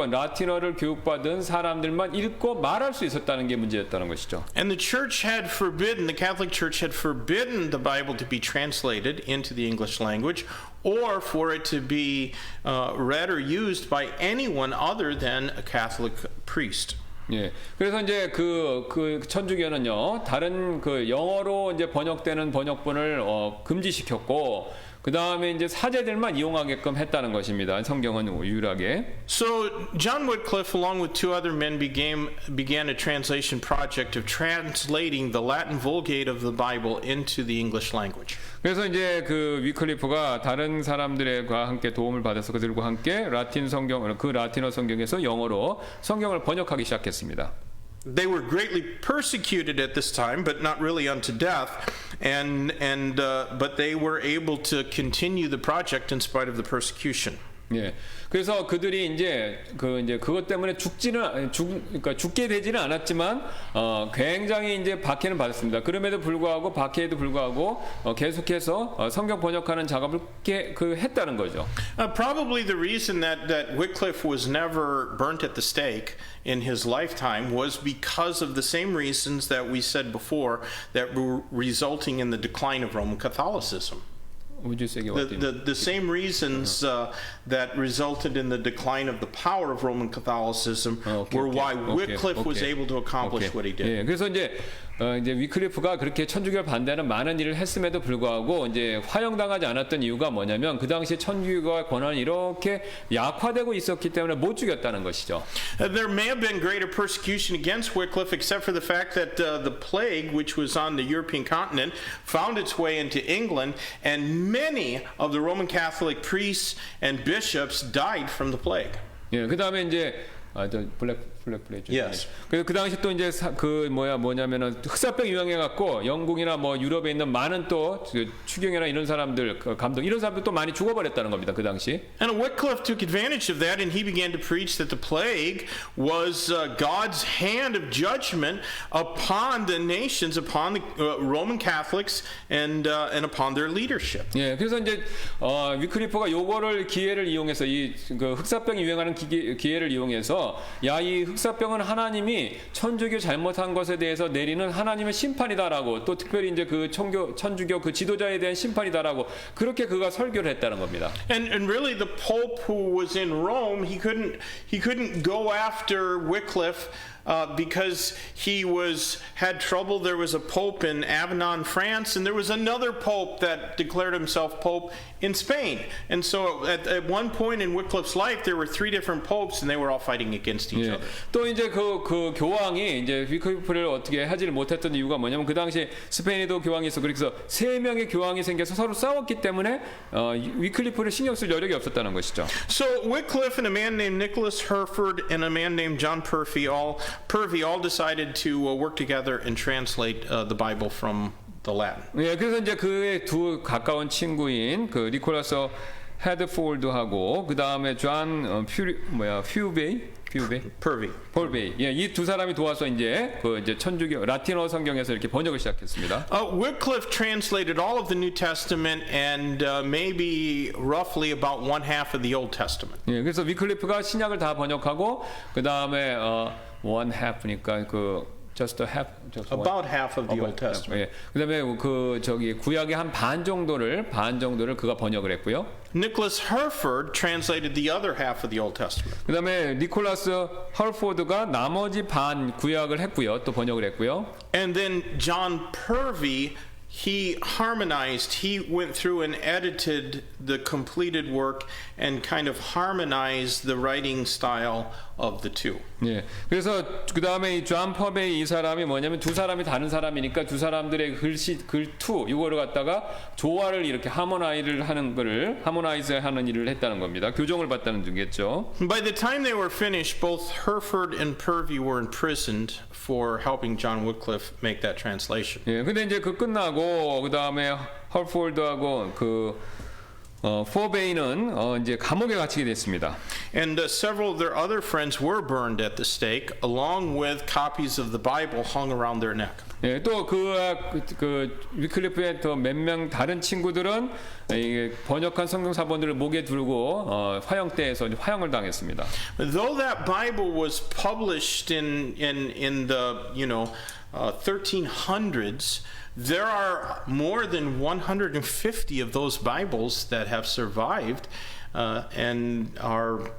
라틴어를 교육받은 사람들만 읽고 말할 수 있었다는 게 문제였다는 것이죠. And the Catholic Church had forbidden the Bible to be translated into the English language or for it to be read or used by anyone other than a Catholic priest. 예. 그래서 이제 그 천주교는요, 다른 그 영어로 이제 번역되는 번역본을 금지시켰고, 그 다음에 이제 사제들만 이용하게끔 했다는 것입니다. 성경은 유일하게. So John Wycliffe, along with two other men, began a translation project of translating the Latin Vulgate of the Bible into the English language. 그래서 이제 그 위클리프가 다른 사람들과 함께 도움을 받아서 그들과 함께 그 라틴어 성경에서 영어로 성경을 번역하기 시작했습니다. They were greatly persecuted at this time, but not really unto death, but they were able to continue the project in spite of the persecution. 예. 그래서 그들이 이제 그것 때문에 그러니까 죽게 되지는 않았지만 굉장히 이제 박해는 받았습니다. 그럼에도 불구하고 박해에도 불구하고 계속해서 성경 번역하는 작업을 했다는 거죠. Probably the reason that Wycliffe was never burnt at the stake in his lifetime was because of the same reasons that we said before that were resulting in the decline of Roman Catholicism. Would you say the same reasons that resulted in the decline of the power of Roman Catholicism were why Wycliffe was able to accomplish what he did. 예, 그래서 이제 이제 위클리프가 그렇게 천주교를 반대하는 많은 일을 했음에도 불구하고 이제 화형당하지 않았던 이유가 뭐냐면 그 당시 천주교의 권한이 이렇게 약화되고 있었기 때문에 못 죽였다는 것이죠. There may have been greater persecution against Wycliffe except for the fact that the plague, which was on the European continent, found its way into England, and many of the Roman Catholic priests and bishops died from the plague. 예, 그 다음에 이제 저 블랙 플레이죠. Yes. 그 당시 또 이제 뭐냐면은 흑사병 유행해갖고 영국이나 뭐 유럽에 있는 많은 또 추경이나 이런 사람들, 감독 이런 사람들 또 많이 죽어버렸다는 겁니다. 그 당시. And Wycliffe took advantage of that, and he began to preach that the plague was God's hand of judgment upon the nations, upon the Roman Catholics, and upon their leadership. 예, 그래서 이제 위클리프가 요거를 기회를 이용해서 이 그 흑사병이 유행하는 기회를 이용해서 이 흑사병은 하나님이 천주교 잘못한 것에 대해서 내리는 하나님의 심판이다라고 또 특별히 이제 그 천주교 그 지도자에 대한 심판이다라고 그렇게 그가 설교를 했다는 겁니다. And really the Pope who was in Rome, he couldn't go after Wycliffe because he had trouble. There was a pope in Avignon, France, and there was another pope that declared himself pope in Spain. And so at one point in Wycliffe's life, there were 3 different popes, and they were all fighting against each other. 또 이제 그 교황이 이제 위클리프를 어떻게 하지를 못했던 이유가 뭐냐면 그 당시에 스페인에도 교황이 있어 그래서 3명의 교황이 생겨서 서로 싸웠기 때문에 위클리프를 신경 쓸 여력이 없었다는 것이죠. So Wycliffe and a man named Nicholas Herford and a man named John Purvey all decided to work together and translate the Bible from the Latin. 예, 그래서 이제 그의 두 가까운 친구인 그 니콜라스 헤드폴드하고 그 다음에 존 폴베이, 예, 이 두 사람이 도와서 이제 그 이제 천주교 라틴어 성경에서 이렇게 번역을 시작했습니다. Wycliffe translated all of the New Testament and maybe roughly about 1/2 of the Old Testament. 예, 그래서 위클리프가 신약을 다 번역하고 그 다음에 1/2니까 about half of the Old Testament. 예, 그다음에 그 구약의 한 반 정도를 그가 번역을 했고요. Nicholas Herford translated the other half of the Old Testament. 그다음에 니콜라스 헐포드가 나머지 반 구약을 했고요. 또 번역을 했고요. And then John Purvey, he went through and edited the completed work and kind of harmonized the writing style of the two. 예. 그래서 그 다음에 이 존 퍼베이 이 사람이 뭐냐면 두 사람이 다른 사람이니까 두 사람들의 글투 이거를 갖다가 조화를 이렇게 하모나이즈 하는 일을 했다는 겁니다. 교정을 받다는 중이겠죠. By the time they were finished, both Herford and Purvey were imprisoned for helping John Wycliffe make that translation. 예. 근데 이제 그 끝나고 그 다음에 헐폴드하고 포베이는 이제 감옥에 갇히게 됐습니다. And several of their other friends were burned at the stake, along with copies of the Bible hung around their neck. 예, 또 그 위클리프의 더 몇 명 다른 친구들은 번역한 성경 사본들을 목에 들고 화형대에서 화형을 당했습니다. Though that Bible was published in the 1300s, there are more than 150 of those Bibles that have survived and are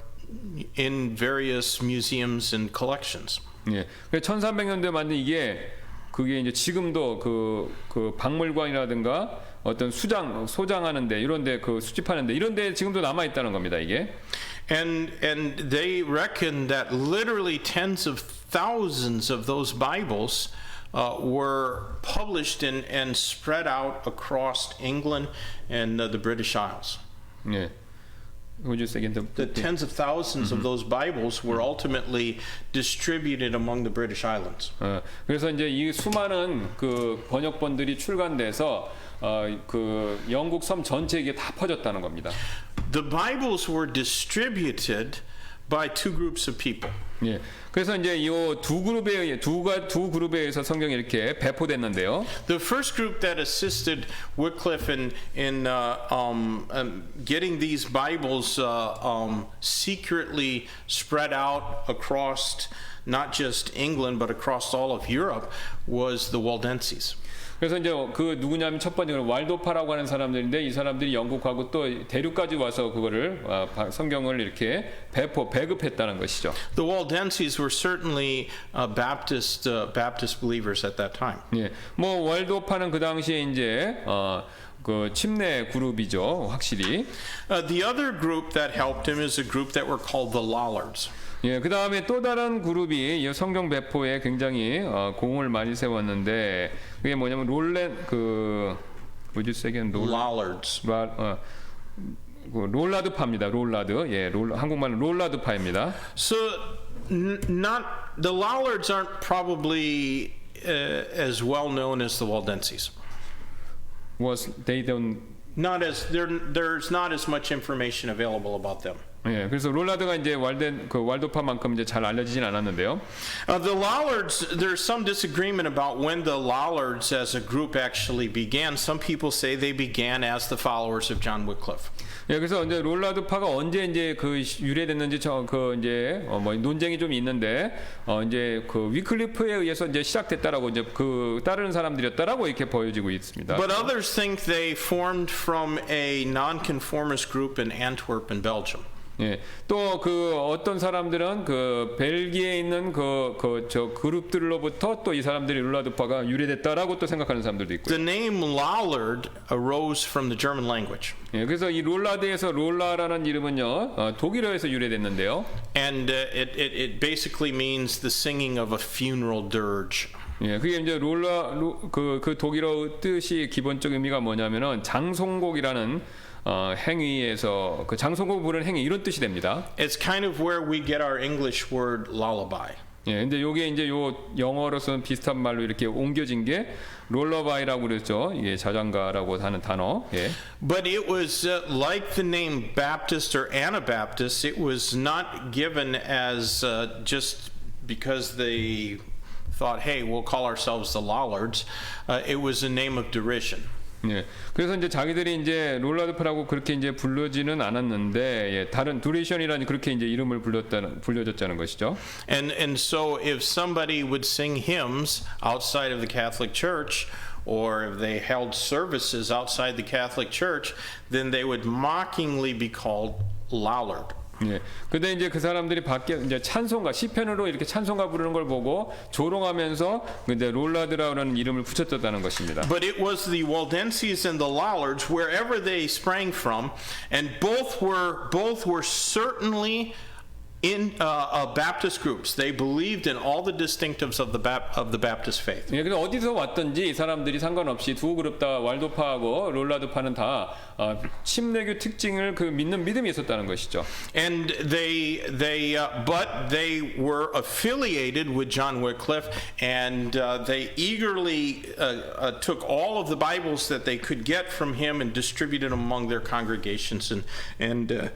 in various museums and collections. 예, 1300년대 만든 그게 이제 지금도 그 박물관이라든가 어떤 소장하는데 이런데 수집하는데 이런데 지금도 남아 있다는 겁니다 이게. And they reckon that literally tens of thousands of those Bibles were published and spread out across England and the British Isles. 예. Would you say again? The tens of thousands of those Bibles were ultimately distributed among the British Islands. 그래서 이제 이 수많은 그 번역본들이 출간돼서 그 영국 섬 전체에 다 퍼졌다는 겁니다. The Bibles were distributed by 2 groups of people. 예. 그래서 이제 이 두 그룹에 의해서 성경이 이렇게 배포됐는데요. The first group that assisted Wycliffe in getting these Bibles secretly spread out across not just England but across all of Europe was the Waldenses. 그래서 이제 그 누구냐면 첫 번째는 왈도파라고 하는 사람들인데 이 사람들이 영국하고 또 대륙까지 와서 그거를 성경을 이렇게 배급했다는 것이죠. The Waldenses were certainly Baptist believers at that time. 예, 뭐 왈도파는 그 당시에 이제 그 침례 그룹이죠, 확실히. The other group that helped him is a group that were called the Lollards. 예, 그 다음에 또 다른 그룹이 이 성경 배포에 굉장히 공을 많이 세웠는데 그게 뭐냐면 뭐지 세계는 Lollards. 롤라드파입니다. 롤라드. 예, 한국말은 롤라드파입니다. So not the Lollards aren't probably as well known as the Waldenses. They don't. Not as there's not as much information available about them. 예, 그래서 롤라드가 이제 왈도파만큼 이제 잘 알려지진 않았는데요. The Lollards, there's some disagreement about when the Lollards as a group actually began. Some people say they began as the followers of John Wycliffe. 예, 그래서 이제 롤라드파가 언제 이제 그 유래됐는지 뭐 논쟁이 좀 있는데 이제 그 위클리프에 의해서 이제 시작됐다라고 이제 그 따르는 사람들이었다라고 이렇게 보여지고 있습니다. But others think they formed from a nonconformist group in Antwerp in Belgium. 예, 또 그 어떤 사람들은 그 벨기에 있는 저 그룹들로부터 또 이 사람들이 롤라드파가 유래됐다라고 또 생각하는 사람들도 있고요. The name Lollard arose from the German language. 예, 그래서 이 롤라드에서 롤라라는 이름은요 독일어에서 유래됐는데요. And it basically means the singing of a funeral dirge. 예, 그게 이제 그 독일어 뜻이 기본적 의미가 뭐냐면은 장송곡이라는 행위에서 그 장송곡 부르는 행위 이런 뜻이 됩니다. It's kind of where we get our English word lullaby. 예, 근데 요게 이제 요 영어로서는 비슷한 말로 이렇게 옮겨진 게 롤러바이라고 그랬죠. 이게 자장가라고 하는 단어. 예. But it was like the name Baptist or Anabaptist. It was not given as just because they thought, hey, we'll call ourselves the Lollards. It was a name of derision. 예. 그래서 이제 자기들이 이제 롤라드파라고 그렇게 이제 불러지는 않았는데 예, 다른 두레이션이라는 그렇게 이제 이름을 불려졌다는 것이죠. And so if somebody would sing hymns outside of the Catholic Church, or if they held services outside the Catholic Church, then they would mockingly be called Lollard. 예. 근데 이제 그 사람들이 밖에 이제 찬송가 시편으로 이렇게 찬송가 부르는 걸 보고 조롱하면서 이제 롤라드라는 이름을 붙였다는 것입니다. But it was the Waldenses and the Lollards, wherever they sprang from, and both were certainly in Baptist groups. They believed in all the distinctives of the Baptist faith. 예, 그래서 어디서 왔든지 이 사람들이 상관없이 두 그룹 다 왈도파하고 롤라드파는 다 침례교 특징을 그 믿는 믿음이 있었다는 것이죠. And but they were affiliated with John Wycliffe, and they eagerly took all of the Bibles that they could get from him and distributed them among their congregations, and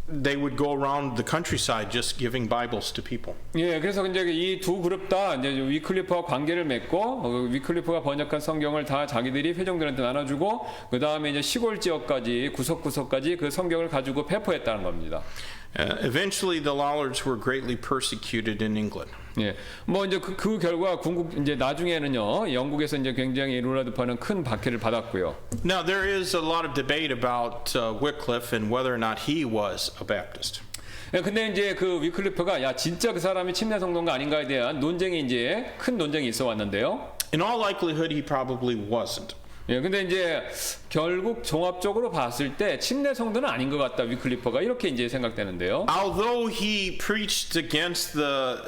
they would go around the countryside just giving Bibles to people. 예, 그래서 이제 이 두 그룹 다 이제 위클리프와 관계를 맺고 위클리프가 번역한 성경을 다 자기들이 회중들한테 나눠주고 그 다음에 이제 시골 지역까지 구석구석까지 그 성경을 가지고 배포했다는 겁니다. Eventually, the Lollards were greatly persecuted in England. 예, 뭐 이제 그 결과 이제 나중에는요 영국에서 이제 굉장히 롤라드파는 큰 박해를 받았고요. Now there is a lot of debate about Wycliffe and whether or not he was a Baptist. 예, 근데 이제 그 위클리프가 야 진짜 그 사람이 침례 성도인가 아닌가에 대한 논쟁이 이제 큰 논쟁이 있어 왔는데요. In all likelihood, he probably wasn't. 예, 근데 이제 결국 종합적으로 봤을 때 침례 성도는 아닌 것 같다 위클리퍼가 이렇게 이제 생각되는데요. Although he preached against the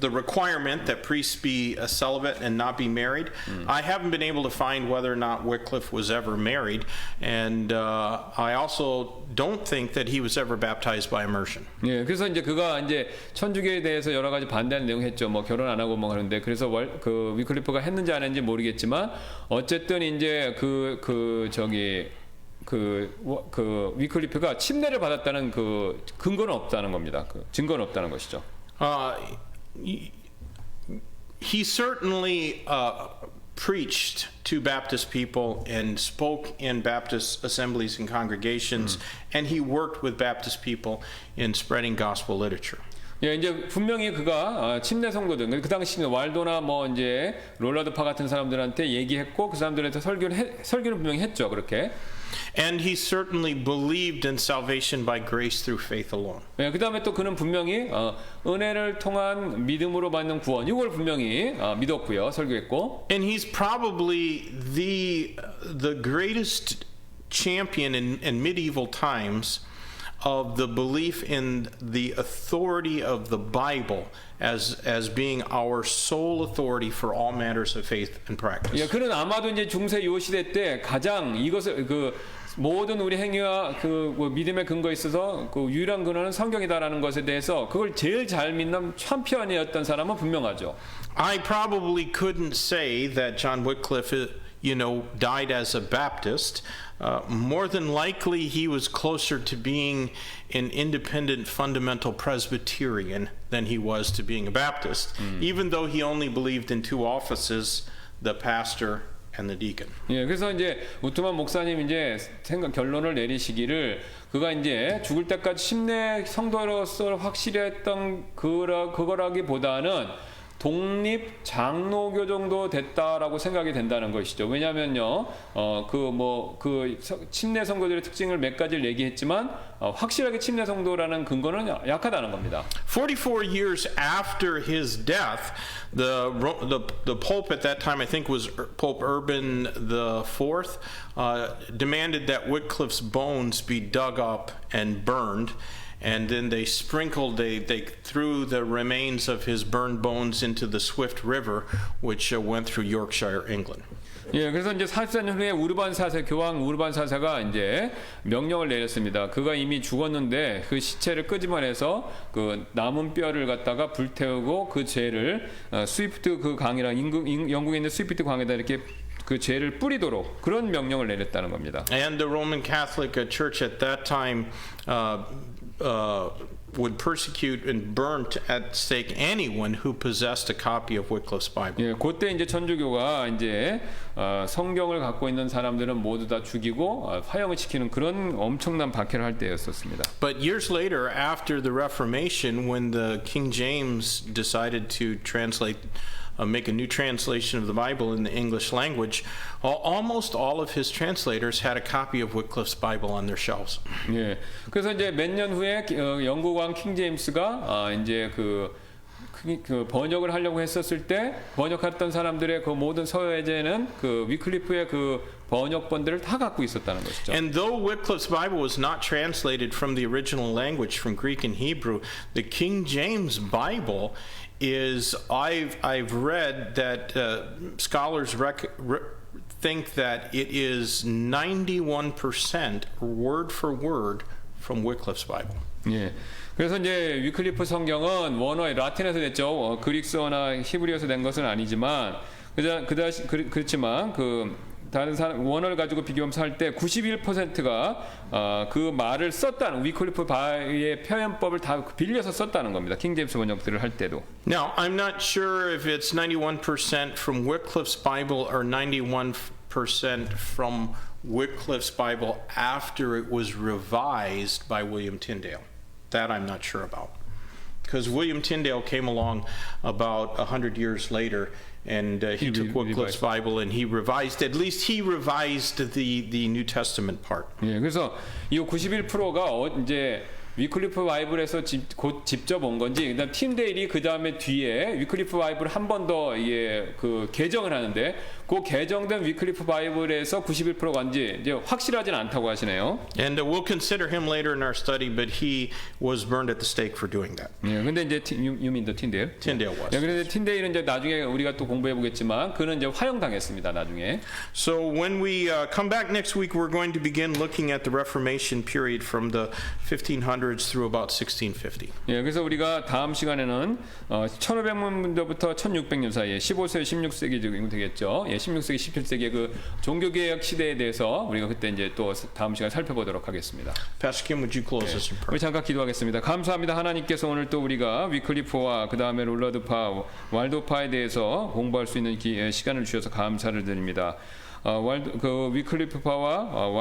requirement that priests be celibate and not be married, I haven't been able to find whether or not Wycliffe was ever married, and I also don't think that he was ever baptized by immersion. 예, 그래서 이제 그가 이제 천주교에 대해서 여러 가지 반대하는 내용 했죠. 뭐 결혼 안 하고 뭐 하는데 그래서 그 위클리퍼가 했는지 안 했는지 모르겠지만 어쨌든 이제 그 위클리프가 침례를 받았다는 그 근거는 없다는 겁니다. 그 증거는 없다는 것이죠. He certainly preached to Baptist people and spoke in Baptist assemblies and congregations, and he worked with Baptist people in spreading gospel literature. 예, 이제 분명히 그가 침례 성도들, 그 당시 왈도나 뭐 이제 롤라드파 같은 사람들한테 얘기했고 그 사람들한테 설교는 분명히 했죠, 그렇게. And he certainly believed in salvation by grace through faith alone. 예, 그 다음에 또 그는 분명히 은혜를 통한 믿음으로 받는 구원, 이걸 분명히 믿었고요, 설교했고. And he's probably the greatest champion in medieval times of the belief in the authority of the Bible as being our sole authority for all matters of faith and practice. 예, 그는 아마도 이제 중세 요 시대 때 가장 이것을 모든 우리 행위와 믿음의 근거에 있어서 유일한 근원은 성경이다라는 것에 대해서 그걸 제일 잘 믿는 챔피언이었던 사람은 분명하죠. I probably couldn't say that John Wycliffe, died as a Baptist. More than likely, he was closer to being an independent fundamental Presbyterian than he was to being a Baptist, even though he only believed in two offices, the pastor and the deacon. 예, 그래서 이제 우트만 목사님 이제 결론을 내리시기를 그가 이제 죽을 때까지 침례 성도로서 확실했던 그거라기보다는 독립 장로교 정도 됐다라고 생각이 된다는 것이죠. 왜냐하면요, 침례 성도들의 특징을 몇 가지를 얘기했지만 확실하게 침례 성도라는 근거는 약하다는 겁니다. 44 years after his death, the Pope at that time, I think was Pope Urban IV, demanded that Wycliffe's bones be dug up and burned. And then they threw the remains of his burned bones into the Swift River, which went through Yorkshire, England. 예, 그래서 이제 44년 후에 교황 우르반 4세가 이제 명령을 내렸습니다. 그가 이미 죽었는데 그 시체를 끄집어내서 그 남은 뼈를 갖다가 불태우고 그 죄를 스위프트 그 강이랑 영국에 있는 스위프트 강에다 이렇게 그 죄를 뿌리도록 그런 명령을 내렸다는 겁니다. And the Roman Catholic Church at that time would persecute and burn at stake anyone who possessed a copy of Wycliffe's Bible. 예, 그때 이제 천주교가 이제 성경을 갖고 있는 사람들은 모두 다 죽이고 화형을 시키는 그런 엄청난 박해를 할 때였었습니다. But years later, after the Reformation, when the King James decided to make a new translation of the Bible in the English language, almost all of his translators had a copy of Wycliffe's Bible on their shelves. 예. 그래서 이제 몇 년 후에 영국 왕 킹 제임스가 이제 그 번역을 하려고 했었을 때 번역했던 사람들의 그 모든 서예제는 그 위클리프의 그 번역본들을 다 갖고 있었다는 것이죠. And though Wycliffe's Bible was not translated from the original language, from Greek and Hebrew, the King James Bible is, I've read that scholars think that it is 91% word for word from Wycliffe's Bible. 예. 그래서 이제 위클리프 성경은 원어에 라틴에서 됐죠. 그릭스어나 히브리어에서 된 것은 아니지만 그렇지만 다른 원어를 가지고 비교하면서 할 때 91%가 그 말을 썼다는 위클리프의 표현법을 다 빌려서 썼다는 겁니다. 킹 제임스 번역들을 할 때도. Now, I'm not sure if it's 91% from Wycliffe's Bible or 91% from Wycliffe's Bible after it was revised by William Tyndale. That I'm not sure about. Because William Tyndale came along about 100 years later, and he took Wycliffe's Bible and he revised the New Testament part. 예, 그래서 이 91%가 이제 위클리프 바이블에서 곧 직접 온 건지, 그다음 틴데일이 그 다음에 뒤에 위클리프 바이블 한 번 더 그 개정을 하는데 그 개정된 위클리프 바이블에서 91%가 온지 이제 확실하진 않다고 하시네요. And we'll consider him later in our study, but he was burned at the stake for doing that. 예, 근데 이제 you mean the Tyndale? Tyndale was. 예, 그런데 틴데일은 이제 나중에 우리가 또 공부해 보겠지만 그는 이제 화형당했습니다. 나중에. So when we come back next week, we're going to begin looking at the Reformation period from the 1500s through about 1650. 예, 그래서 우리가 다음 시간에는 1500년부터 1600년 사이에 15세, 16세기 정도 되겠죠. 예, 16세기, 17세기의 그 종교개혁 시대에 대해서 우리가 그때 이제 또 다음 시간에 살펴보도록 하겠습니다. Pastor Kim, would you close us in prayer? 우리 잠깐 기도하겠습니다. 감사합니다. 하나님께서 오늘 또 우리가 위클리프와 그 다음에 롤라드파, 왈도파에 대해서 공부할 수 있는 시간을 주셔서 감사를 드립니다. 위클리프파와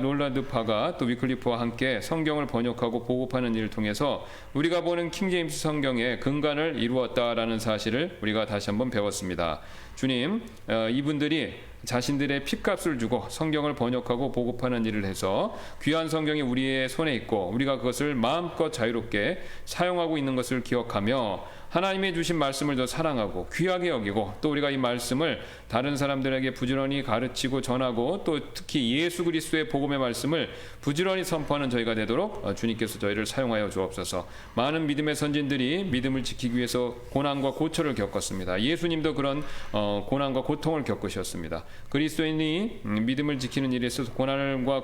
롤라드파가 또 위클리프와 함께 성경을 번역하고 보급하는 일을 통해서 우리가 보는 킹제임스 성경의 근간을 이루었다라는 사실을 우리가 다시 한번 배웠습니다. 주님, 이분들이 자신들의 핏값을 주고 성경을 번역하고 보급하는 일을 해서 귀한 성경이 우리의 손에 있고 우리가 그것을 마음껏 자유롭게 사용하고 있는 것을 기억하며 하나님이 주신 말씀을 더 사랑하고 귀하게 여기고 또 우리가 이 말씀을 다른 사람들에게 부지런히 가르치고 전하고 또 특히 예수 그리스도의 복음의 말씀을 부지런히 선포하는 저희가 되도록 주님께서 저희를 사용하여 주옵소서. 많은 믿음의 선진들이 믿음을 지키기 위해서 고난과 고초를 겪었습니다. 예수님도 그런 고난과 고통을 겪으셨습니다. 그리스도인이 믿음을 지키는 일에 있어서 고난과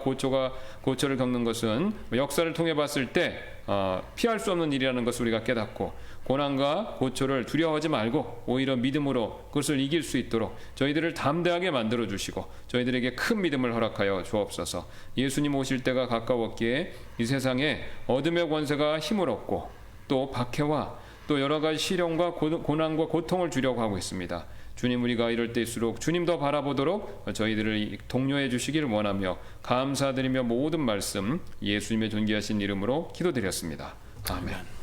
고초를 겪는 것은 역사를 통해 봤을 때 피할 수 없는 일이라는 것을 우리가 깨닫고 고난과 고초를 두려워하지 말고 오히려 믿음으로 그것을 이길 수 있도록 저희들을 담대하게 만들어 주시고 저희들에게 큰 믿음을 허락하여 주옵소서. 예수님 오실 때가 가까웠기에 이 세상에 어둠의 권세가 힘을 얻고 또 박해와 또 여러 가지 시련과 고난과 고통을 주려고 하고 있습니다. 주님, 우리가 이럴 때일수록 주님 더 바라보도록 저희들을 독려해 주시기를 원하며 감사드리며 모든 말씀 예수님의 존귀하신 이름으로 기도드렸습니다. 아멘.